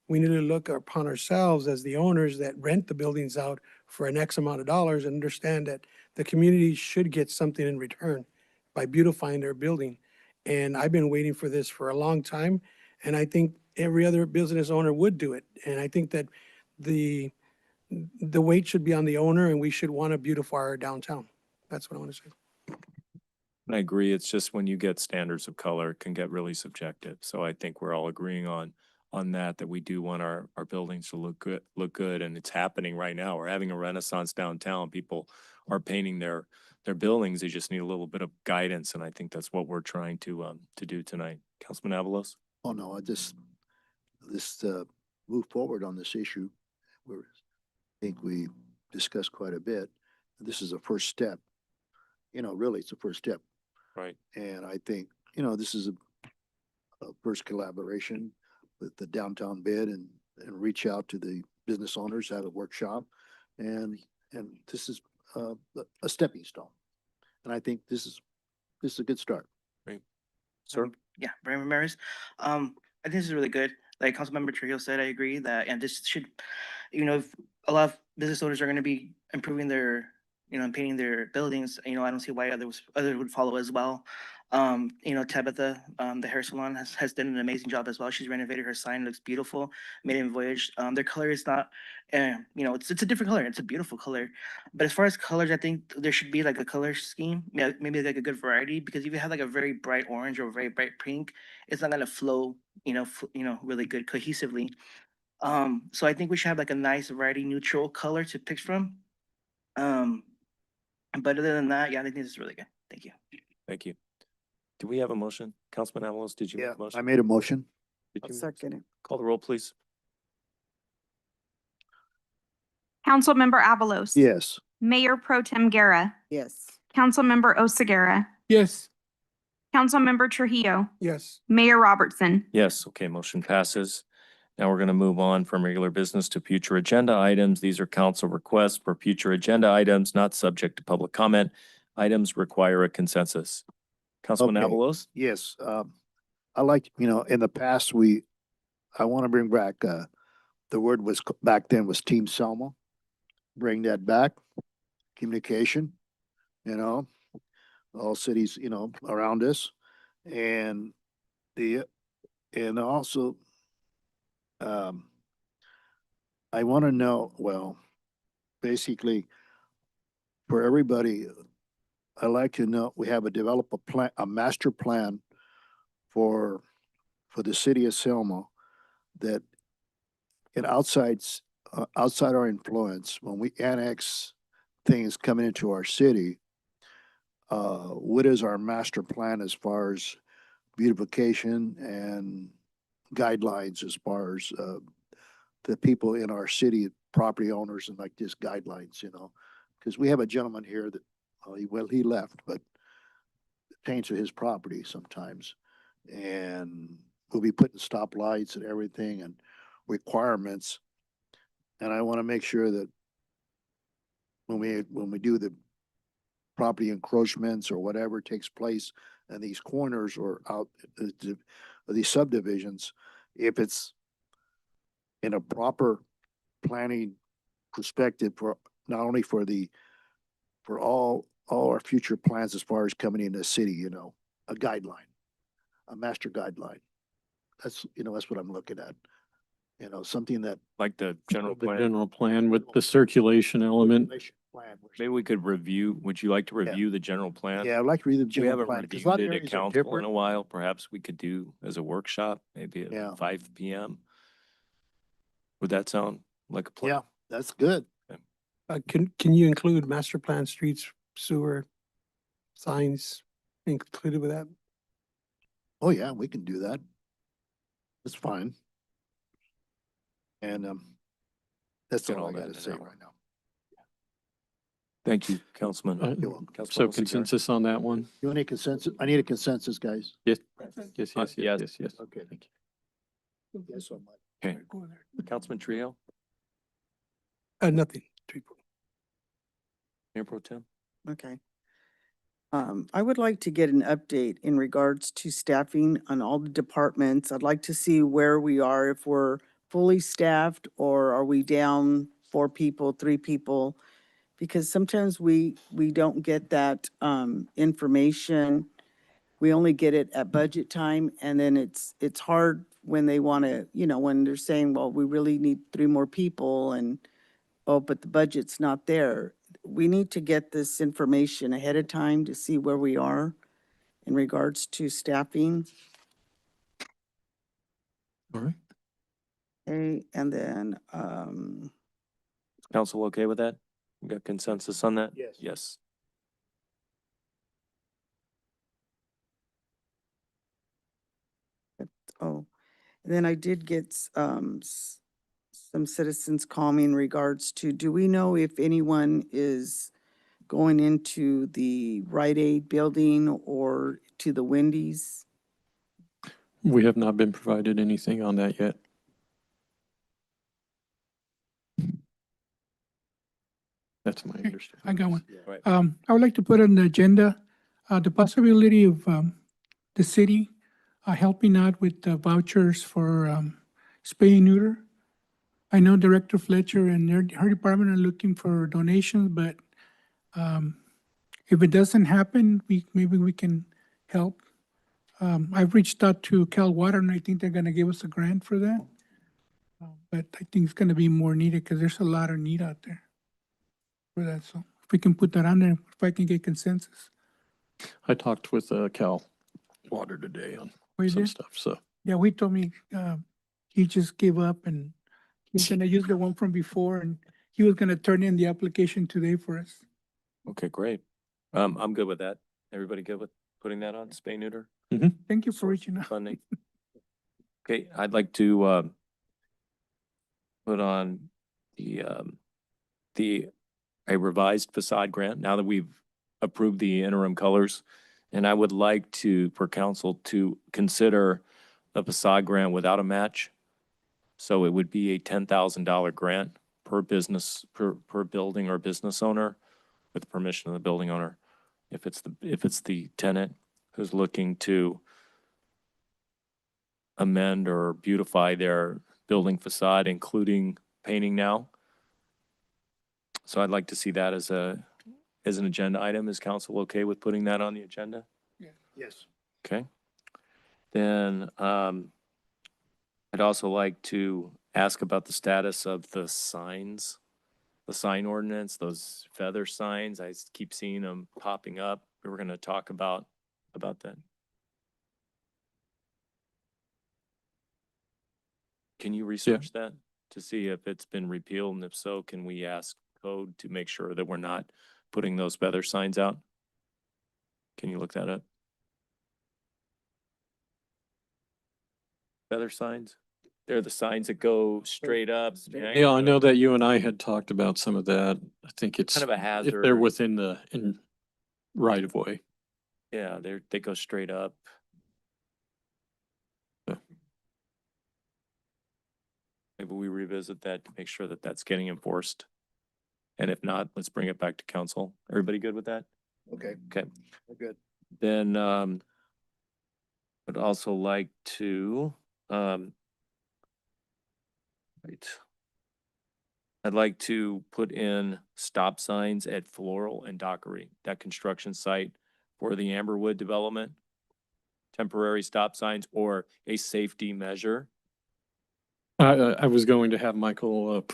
we need to look upon ourselves as the owners that rent the buildings out for an X amount of dollars and understand that the community should get something in return by beautifying their building. And I've been waiting for this for a long time, and I think every other business owner would do it. And I think that the weight should be on the owner, and we should want to beautify our downtown. That's what I want to say. I agree. It's just when you get standards of color, it can get really subjective. So I think we're all agreeing on that we do want our buildings to look good. And it's happening right now. We're having a renaissance downtown. People are painting their buildings. They just need a little bit of guidance. And I think that's what we're trying to do tonight. Councilman Avalos? Oh, no, I just move forward on this issue. I think we discussed quite a bit. This is a first step. You know, really, it's a first step. Right. And I think, you know, this is a first collaboration with the downtown bid and reach out to the business owners, have a workshop. And this is a stepping stone. And I think this is a good start. Right. Sir? Yeah, Brian Ramirez. I think this is really good. Like Councilmember Trujillo said, I agree that, and this should, you know, if a lot of business owners are going to be improving their, you know, and painting their buildings, you know, I don't see why others would follow as well. You know, Tabitha, the hair salon has done an amazing job as well. She's renovated her sign, looks beautiful. Made in Voyage. Their color is not, you know, it's a different color. It's a beautiful color. But as far as colors, I think there should be like a color scheme, yeah, maybe like a good variety. Because if you have like a very bright orange or a very bright pink, it's not gonna flow, you know, really good cohesively. So I think we should have like a nice variety neutral color to pick from. But other than that, yeah, I think this is really good. Thank you. Thank you. Do we have a motion? Councilman Avalos, did you make a motion? I made a motion. Did I'll you second it. call the roll, please? Councilmember Avalos. Yes. Mayor Pro Tem Guerra. Yes. Councilmember Oseguera. Yes. Councilmember Trujillo. Yes. Mayor Robertson. Yes, okay, motion passes. Now we're going to move on from regular business to future agenda items. These are council requests for future agenda items not subject to public comment. Items require a consensus. Councilman Okay. Avalos? Yes. I like, you know, in the past, I want to bring back, the word was back then was Team Selma. Bring that back. Communication, you know, all cities, you know, around us. And also, I want to know, well, basically, for everybody, I like to know, we have develop a plan, a master plan for the city of Selma that outside our influence, when we annex things coming into our city, what is our master plan as far as beautification and guidelines as far as the people in our city, property owners, and like just guidelines, you know, because we have a gentleman here that, he left, but paints his property sometimes, and we'll be putting stoplights and everything and requirements. And I want to make sure that when we do the property encroachments or whatever takes place in these corners or out these subdivisions, if it's in a proper planning perspective for not only for all our future plans as far as coming in the city, you know, a guideline, a master guideline. That's, you know, that's what I'm looking at. You know, something that Like the general The plan? general plan with the circulation element. plan. Maybe we could review, would you like to review the general plan? Yeah, I'd like to read the We general haven't plan. 'Cause a lot reviewed of it at areas are council in different. a while. Perhaps we could do as a workshop, maybe Yeah. at 5 PM. Would that sound like a plan? Yeah, that's good. Can you include master plan, streets, sewer, signs included with that? Oh, yeah, we can do that. It's fine. And, that's Get all all I that gotta in an say hour. right now. Thank you, Councilman. You're welcome. Councilman So Oseguera. consensus on that one? You want a consensus? I need a consensus, guys. Yes, yes, yes. yes. Okay. Thank you. Yes, so much. Okay. Councilman Trio, Nothing. Mayor Pro Tem. Okay. I would like to get an update in regards to staffing on all the departments. I'd like to see where we are, if we're fully staffed or are we down 4 people, 3 people? Because sometimes we don't get that, information. We only get it at budget time, and then it's hard when they want to, when they're saying, well, we really need 3 more people, and, oh, but the budget's not there. We need to get this information ahead of time to see where we are in regards to staffing. All right. Okay, and then, Council okay with that? We got consensus on that? Yes. Yes. oh, and then I did get, some citizens call me in regards to, do we know if anyone is going into the Rite Aid building or to the Wendy's? We have not been provided anything on that yet. That's my understanding. I got one. Right. I would like to put on the agenda, the possibility of, the city, helping out with the vouchers for, spay and neuter. I know Director Fletcher and her department are looking for donations, but, if it doesn't happen, maybe we can help. I've reached out to Cal Water and I think they're gonna give us a grant for that. But I think it's gonna be more needed because there's a lot of need out there for that. So if we can put that on there, if I can get consensus. I talked with Cal Water today on Oh, you some did? stuff, so. Yeah, he told me, he just gave up and he's gonna use the one from before and he was gonna turn in the application today for us. Okay, great. I'm good with that. Everybody good with putting that on, spay neuter Thank you for reaching out. funding? Okay, I'd like to, put on a revised facade grant now that we've approved the interim colors. And I would like for council to consider a facade grant without a match. So it would be a $10,000 grant per business, per building or business owner with permission of the building owner. If it's the tenant who's looking to amend or beautify their building facade, including painting now. So I'd like to see that as an agenda item. Is council okay with putting that on the agenda? Yes. Okay. Then, I'd also like to ask about the status of the signs, the sign ordinance, those feather signs. I keep seeing them popping up. We were gonna talk about that. Can you research that to see if it's been repealed? And if so, can we ask code to make sure that we're not putting those feather signs out? Can you look that up? Feather signs? They're the signs that go straight up. Yeah, I know that you and I had talked about some of that. I think it's Kind of a if hazard. they're within in right of way. Yeah, they go straight up. Yeah. Maybe we revisit that to make sure that that's getting enforced. And if not, let's bring it back to council. Everybody good with that? Okay, Okay. we're good. Then, I'd also like to, wait. I'd like to put in stop signs at Floral and Dockery, that construction site for the Amberwood development. Temporary stop signs or a safety measure. I was going to have Michael,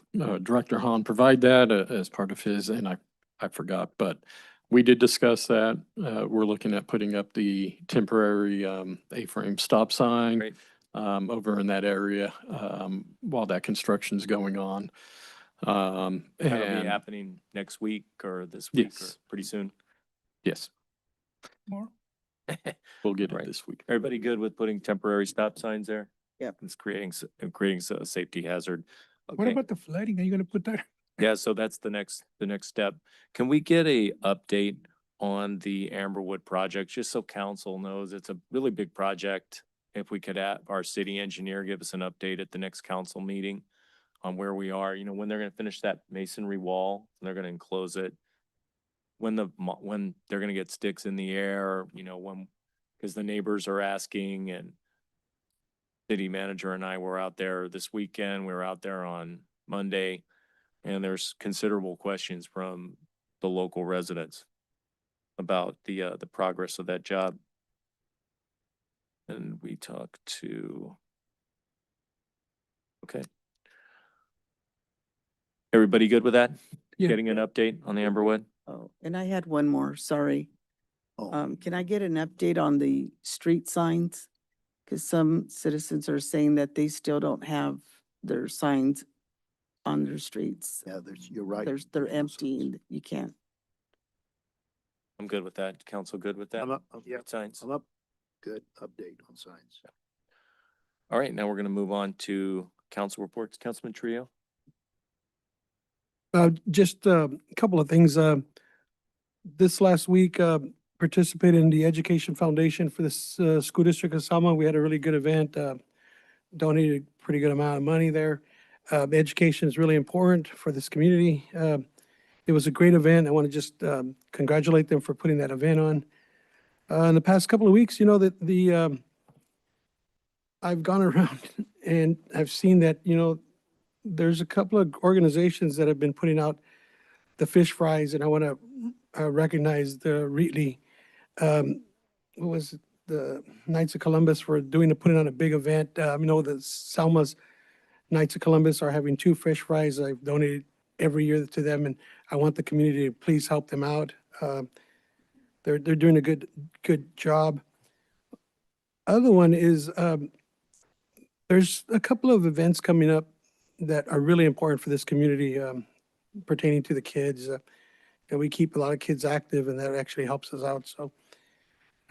Director Hahn provide that as part of his, and I forgot, but we did discuss that. We're looking at putting up the temporary, A-frame stop sign, Great. over in that area, while that construction's going on. That'll be And happening next week or this week or yes, pretty soon. yes. More? We'll get Right. it this week. Everybody good with putting temporary stop signs there? Yep. It's creating a safety hazard. What Okay. about the flooding? Are you gonna put that? Yeah, so that's the next step. Can we get a update on the Amberwood project, just so council knows it's a really big project? If we could have our city engineer give us an update at the next council meeting on where we are, when they're gonna finish that masonry wall, and they're gonna enclose it. When they're gonna get sticks in the air, because the neighbors are asking, and city manager and I were out there this weekend, we were out there on Monday. And there's considerable questions from the local residents about the progress of that job. And we talked to, okay. Everybody good with that? Yeah. Getting an update on the Amberwood? Oh, and I had one more, sorry. Oh, Can I get an update on the street signs? Because some citizens are saying that they still don't have their signs on their streets. yeah, you're right. They're empty and you can't. I'm good with that. Council good with that? I'm up, yeah, Signs. I'm up. Good update on signs. All right, now we're gonna move on to council reports. Councilman Trio? Just a couple of things. This last week, participated in the Education Foundation for this school district of Selma. We had a really good event, donated a pretty good amount of money there. Education is really important for this community. It was a great event. I want to just congratulate them for putting that event on. In the past couple of weeks, I've gone around and I've seen that, there's a couple of organizations that have been putting out the fish fries, and I want to recognize the Wheatley, what was it? The Knights of Columbus for putting on a big event. The Selma's Knights of Columbus are having 2 fish fries. I've donated every year to them, and I want the community to please help them out. They're doing a good job. Other one is there's a couple of events coming up that are really important for this community pertaining to the kids. And we keep a lot of kids active, and that actually helps us out. So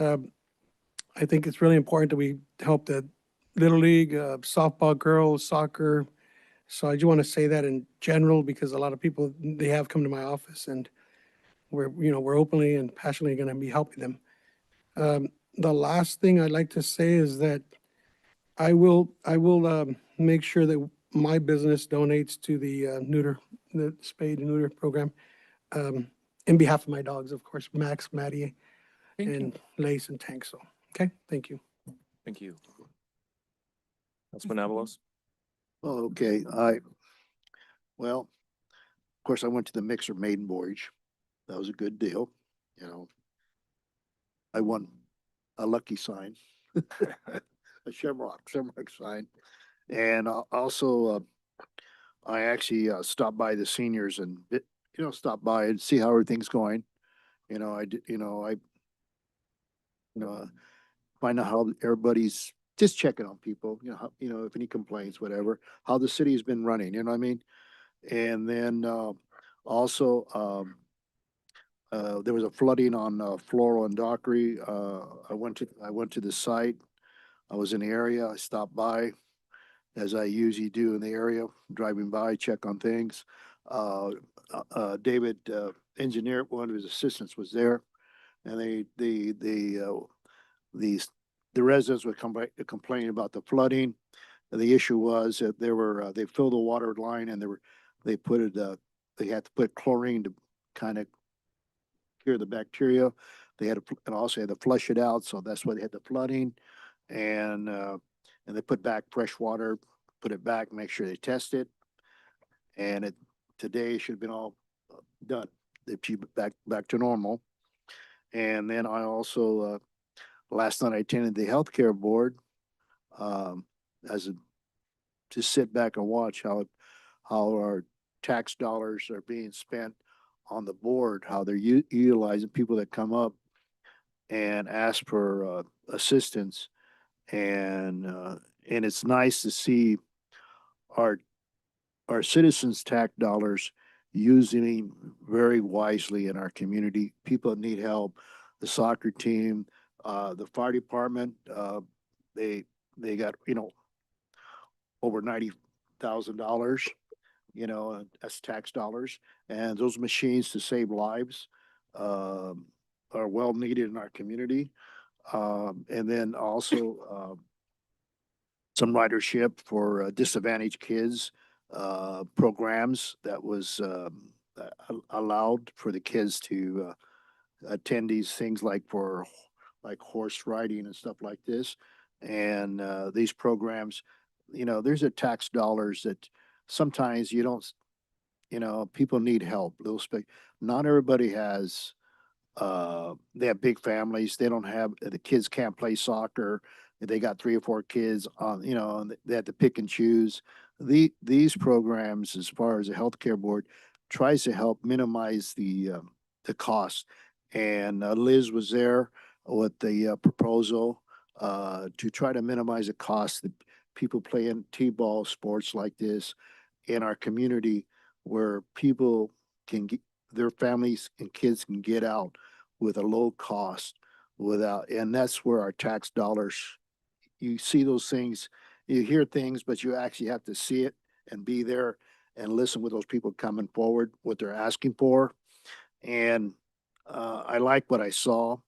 I think it's really important that we help the Little League, softball girls, soccer. So I just want to say that in general, because a lot of people, they have come to my office, and we're openly and passionately going to be helping them. The last thing I'd like to say is that I will make sure that my business donates to the spade and neuter program, in behalf of my dogs, of course, Max, Maddie, and Lace and Tank. So, okay, thank you. Thank you. Councilman Avalos? Oh, okay, well, of course, I went to the Mixer Maiden Voyage. That was a good deal, I won a lucky sign, a shamrock sign. And also, I actually stopped by the seniors and, stop by and see how everything's going. I did, find out how everybody's just checking on people, if any complaints, whatever, how the city's been running, you know what I mean? And then also, there was a flooding on Floral and Dockery. I went to the site. I was in the area. I stopped by, as I usually do in the area, driving by, check on things. David, engineer, one of his assistants was there, and the residents were complaining about the flooding. The issue was that they filled the water line, and they had to put chlorine to kind of cure the bacteria. And also had to flush it out, so that's why they had the flooding. And they put back fresh water, put it back, make sure they test it. And today should have been all done. They keep it back to normal. And then I also, last night I attended the healthcare board, to sit back and watch how our tax dollars are being spent on the board, how they're utilizing people that come up and ask for assistance. And it's nice to see our citizens' tax dollars using very wisely in our community. People that need help, the soccer team, The fire department, they, they got, over $90,000, that's tax dollars. And those machines to save lives, are well needed in our community. And then also, some ridership for disadvantaged kids, programs that was, allowed for the kids to, attend these things like horse riding and stuff like this. And these programs, there's a tax dollars that sometimes you don't, people need help. Not everybody has, they have big families. They don't have, the kids can't play soccer. They got 3 or 4 kids on, and they have to pick and choose. These programs, as far as the healthcare board, tries to help minimize the cost. And Liz was there with the proposal to try to minimize the cost that people playing T-ball sports like this in our community, where people can get, their families and kids can get out with a low cost without, and that's where our tax dollars, you see those things, you hear things, but you actually have to see it and be there and listen with those people coming forward, what they're asking for. And I like what I saw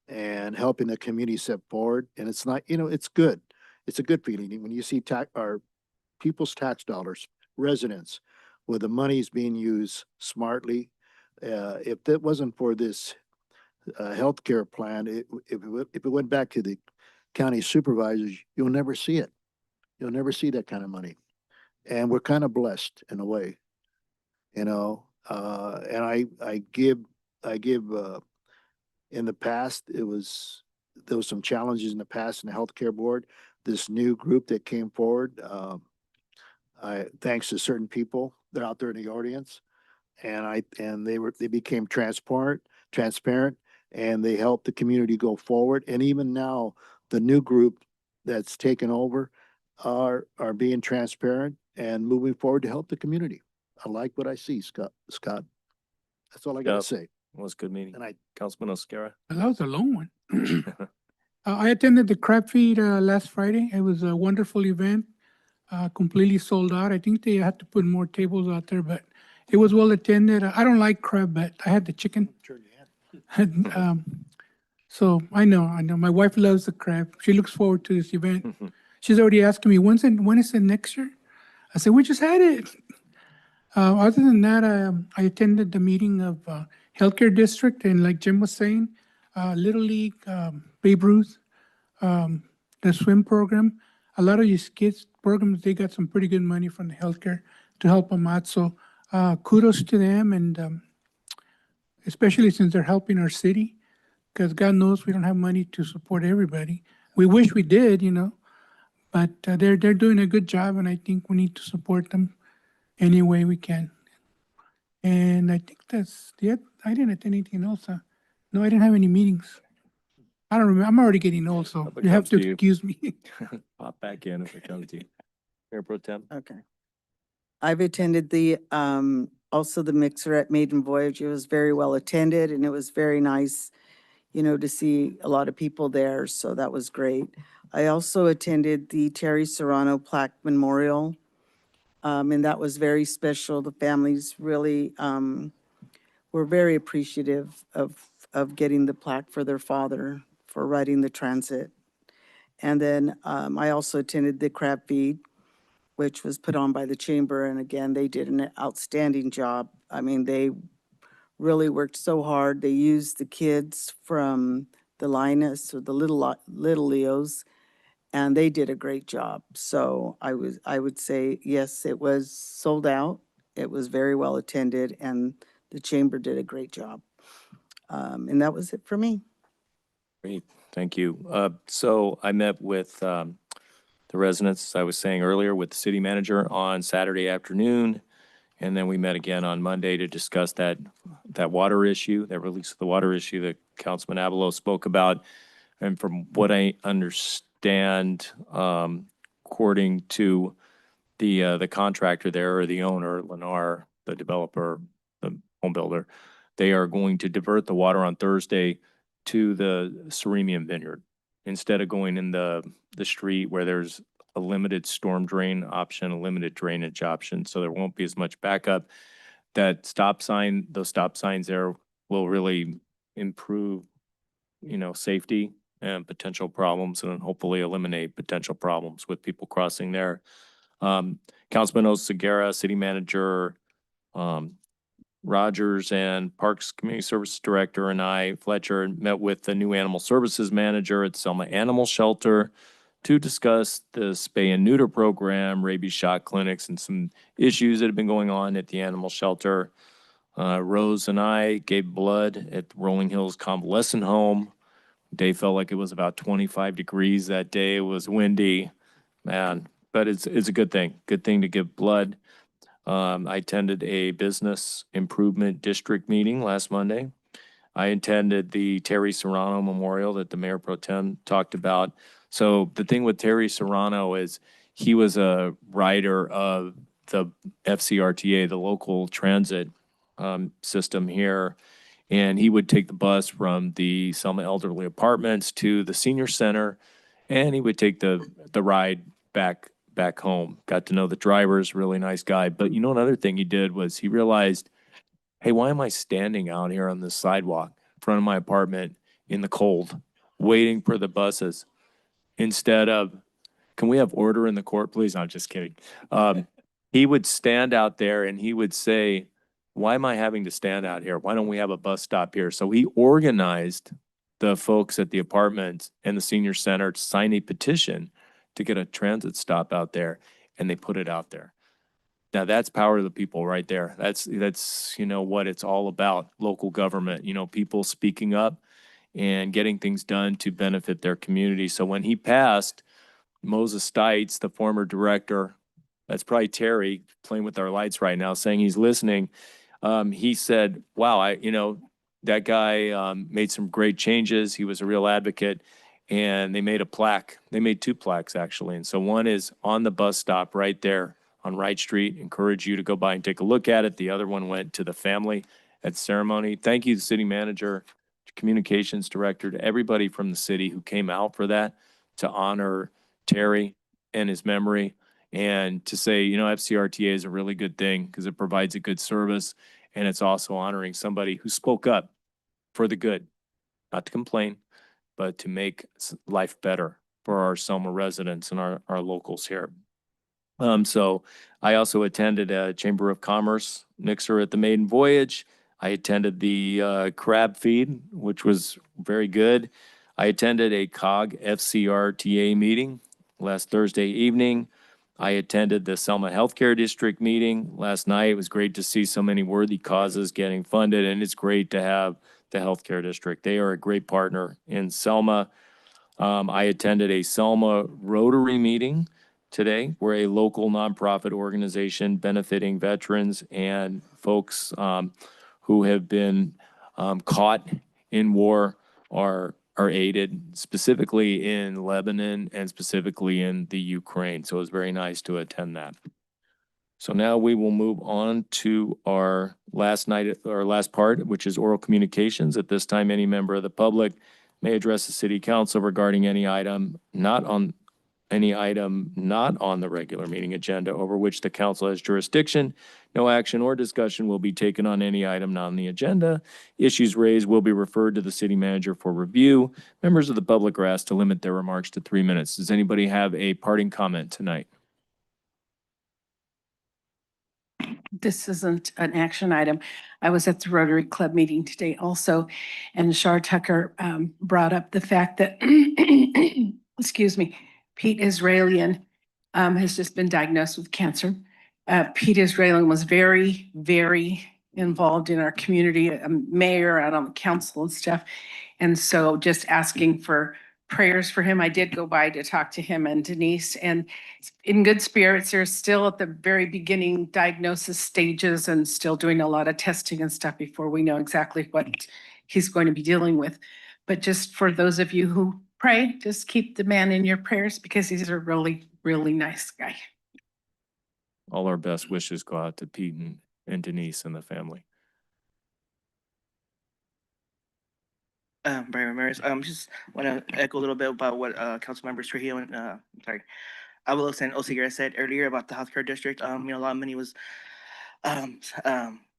and helping the community step forward. And it's not, it's good. It's a good feeling when you see our people's tax dollars, residents, where the money is being used smartly. If that wasn't for this healthcare plan, if it went back to the county supervisors, you'll never see it. You'll never see that kind of money. And we're kind of blessed in a way, and I give, in the past, there was some challenges in the past in the healthcare board. This new group that came forward, thanks to certain people, they're out there in the audience, and they became transparent, and they helped the community go forward. And even now, the new group that's taken over are being transparent and moving forward to help the community. I like what I see, Scott. That's all I gotta Yep. say. It was a good meeting. And Councilman Oscara. That was a long one. I attended the crab feed last Friday. It was a wonderful event, completely sold out. I think they had to put more tables out there, but it was well attended. I don't like crab, but I had the chicken. And, so I know. My wife loves the crab. She looks forward to this event. She's already asking me, when is it next year? I said, we just had it. Other than that, I attended the meeting of Healthcare District, and like Jim was saying, Little League, Babe Ruth, the swim program. A lot of these kids programs, they got some pretty good money from the healthcare to help them out. So kudos to them, and especially since they're helping our city, because God knows we don't have money to support everybody. We wish we did, but they're doing a good job, and I think we need to support them any way we can. And I think that's it. I didn't attend anything else. No, I didn't have any meetings. I don't remember. I'm already getting old, so If it you have comes to to you. excuse me. Pop back in if it comes to you. Mayor Pro Tem. Okay. I've attended the, also the mixer at Maiden Voyage. It was very well attended, and it was very nice, to see a lot of people there. So that was great. I also attended the Terry Serrano Plaque Memorial. And that was very special. The families really, were very appreciative of getting the plaque for their father for riding the transit. And then, I also attended the crab feed, which was put on by the chamber. And again, they did an outstanding job. I mean, they really worked so hard. They used the kids from the Linus or the little Leos, and they did a great job. So I would say, yes, it was sold out. It was very well attended, and the chamber did a great job. And that was it for me. Great, thank you. So I met with the residents, as I was saying earlier, with the city manager on Saturday afternoon. And then we met again on Monday to discuss that water issue, that release of the water issue that Councilman Abelow spoke about. And from what I understand, according to the contractor there, or the owner, Lennar, the developer, the home builder, they are going to divert the water on Thursday to the Serenium Vineyard instead of going in the street where there's a limited storm drain option, a limited drainage option, so there won't be as much backup. That stop sign, those stop signs there will really improve, safety and potential problems, and hopefully eliminate potential problems with people crossing there. Councilman Oseguera, City Manager, Rogers, and Parks Community Services Director and I, Fletcher, met with the new Animal Services Manager at Selma Animal Shelter to discuss the spay and neuter program, rabies shot clinics, and some issues that have been going on at the animal shelter. Rose and I gave blood at the Rolling Hills Convalescent Home. Day felt like it was about 25 degrees that day. It was windy, man, but it's a good thing. Good thing to give blood. I attended a business improvement district meeting last Monday. I attended the Terry Serrano Memorial that the Mayor Pro Tem talked about. So the thing with Terry Serrano is he was a rider of the FCRTA, the local transit system here. And he would take the bus from the Selma Elderly Apartments to the senior center, and he would take the ride back home. Got to know the drivers, really nice guy. But another thing he did was he realized, hey, why am I standing out here on this sidewalk in front of my apartment in the cold, waiting for the buses instead of, can we have order in the court, please? No, I'm just kidding. He would stand out there and he would say, why am I having to stand out here? Why don't we have a bus stop here? So he organized the folks at the apartments and the senior center to sign a petition to get a transit stop out there, and they put it out there. Now that's power of the people right there. That's what it's all about, local government, people speaking up and getting things done to benefit their community. So when he passed, Moses Stites, the former director, that's probably Terry playing with our lights right now, saying he's listening. He said, wow, that guy made some great changes. He was a real advocate. And they made a plaque. They made two plaques, actually. And so one is on the bus stop right there on Wright Street. Encourage you to go by and take a look at it. The other one went to the family at the ceremony. Thank you, the city manager, communications director, to everybody from the city who came out for that to honor Terry and his memory, and to say, FCRTA is a really good thing because it provides a good service, and it's also honoring somebody who spoke up for the good, not to complain, but to make life better for our Selma residents and our locals here. So I also attended a Chamber of Commerce mixer at the Maiden Voyage. I attended the crab feed, which was very good. I attended a COG FCRTA meeting last Thursday evening. I attended the Selma Healthcare District meeting last night. It was great to see so many worthy causes getting funded, and it's great to have the Healthcare District. They are a great partner in Selma. I attended a Selma Rotary meeting today, where a local nonprofit organization benefiting veterans and folks who have been caught in war are aided, specifically in Lebanon and specifically in the Ukraine. So it was very nice to attend that. So now we will move on to our last part, which is oral communications. At this time, any member of the public may address the city council regarding any item not on the regular meeting agenda over which the council has jurisdiction. No action or discussion will be taken on any item not on the agenda. Issues raised will be referred to the city manager for review. Members of the public are asked to limit their remarks to 3 minutes. Does anybody have a parting comment tonight? This isn't an action item. I was at the Rotary Club meeting today also, and Shar Tucker brought up the fact that, excuse me, Pete Israelian has just been diagnosed with cancer. Pete Israelian was very, very involved in our community, a mayor, out on the council and stuff. And so just asking for prayers for him. I did go by to talk to him and Denise, and in good spirits. They're still at the very beginning diagnosis stages and still doing a lot of testing and stuff before we know exactly what he's going to be dealing with. But just for those of you who pray, just keep the man in your prayers because he's a really, really nice guy. All our best wishes go out to Pete and Denise and the family. Brian Ramirez. Just want to echo a little bit about what council members Trujillo and sorry, Avalos and Oseguera said earlier about the healthcare district. A lot of money was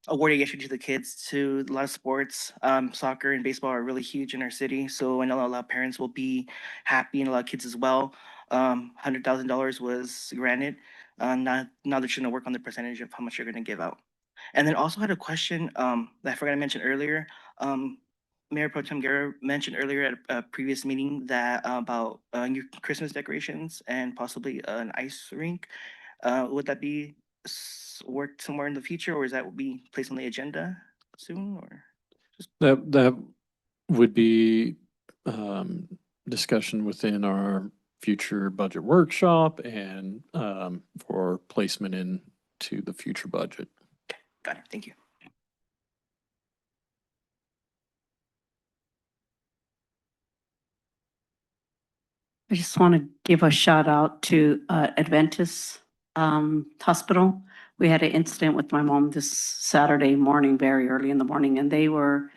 awarded yesterday to the kids to a lot of sports. Soccer and baseball are really huge in our city, so I know a lot of parents will be happy and a lot of kids as well. $100,000 was granted. Now they're trying to work on the percentage of how much you're going to give out. And then also had a question that I forgot to mention earlier. Mayor Pro Tem Guerra mentioned earlier at a previous meeting that about new Christmas decorations and possibly an ice rink. Would that be worked somewhere in the future, or is that will be placed on the agenda soon, or? That would be discussion within our future budget workshop and for placement into the future budget. Got it. Thank you. I just want to give a shout out to Adventist Hospital. We had an incident with my mom this Saturday morning, very early in the morning, and they were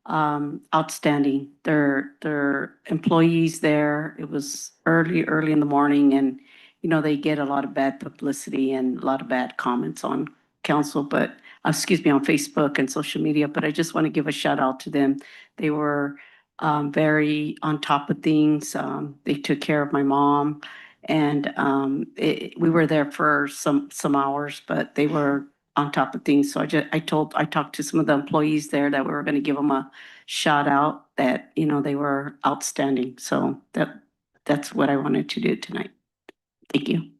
outstanding. Their employees there, it was early in the morning, and they get a lot of bad publicity and a lot of bad comments on council, but excuse me, on Facebook and social media, but I just want to give a shout out to them. They were very on top of things. They took care of my mom, and we were there for some hours, but they were on top of things. So I talked to some of the employees there that we were going to give them a shout out that, they were outstanding. So that's what I wanted to do tonight. Thank you.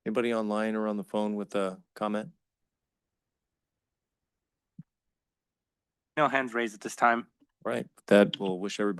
Anybody online or on the phone with a comment? No hands raised at this time. Right, with that, we'll wish everybody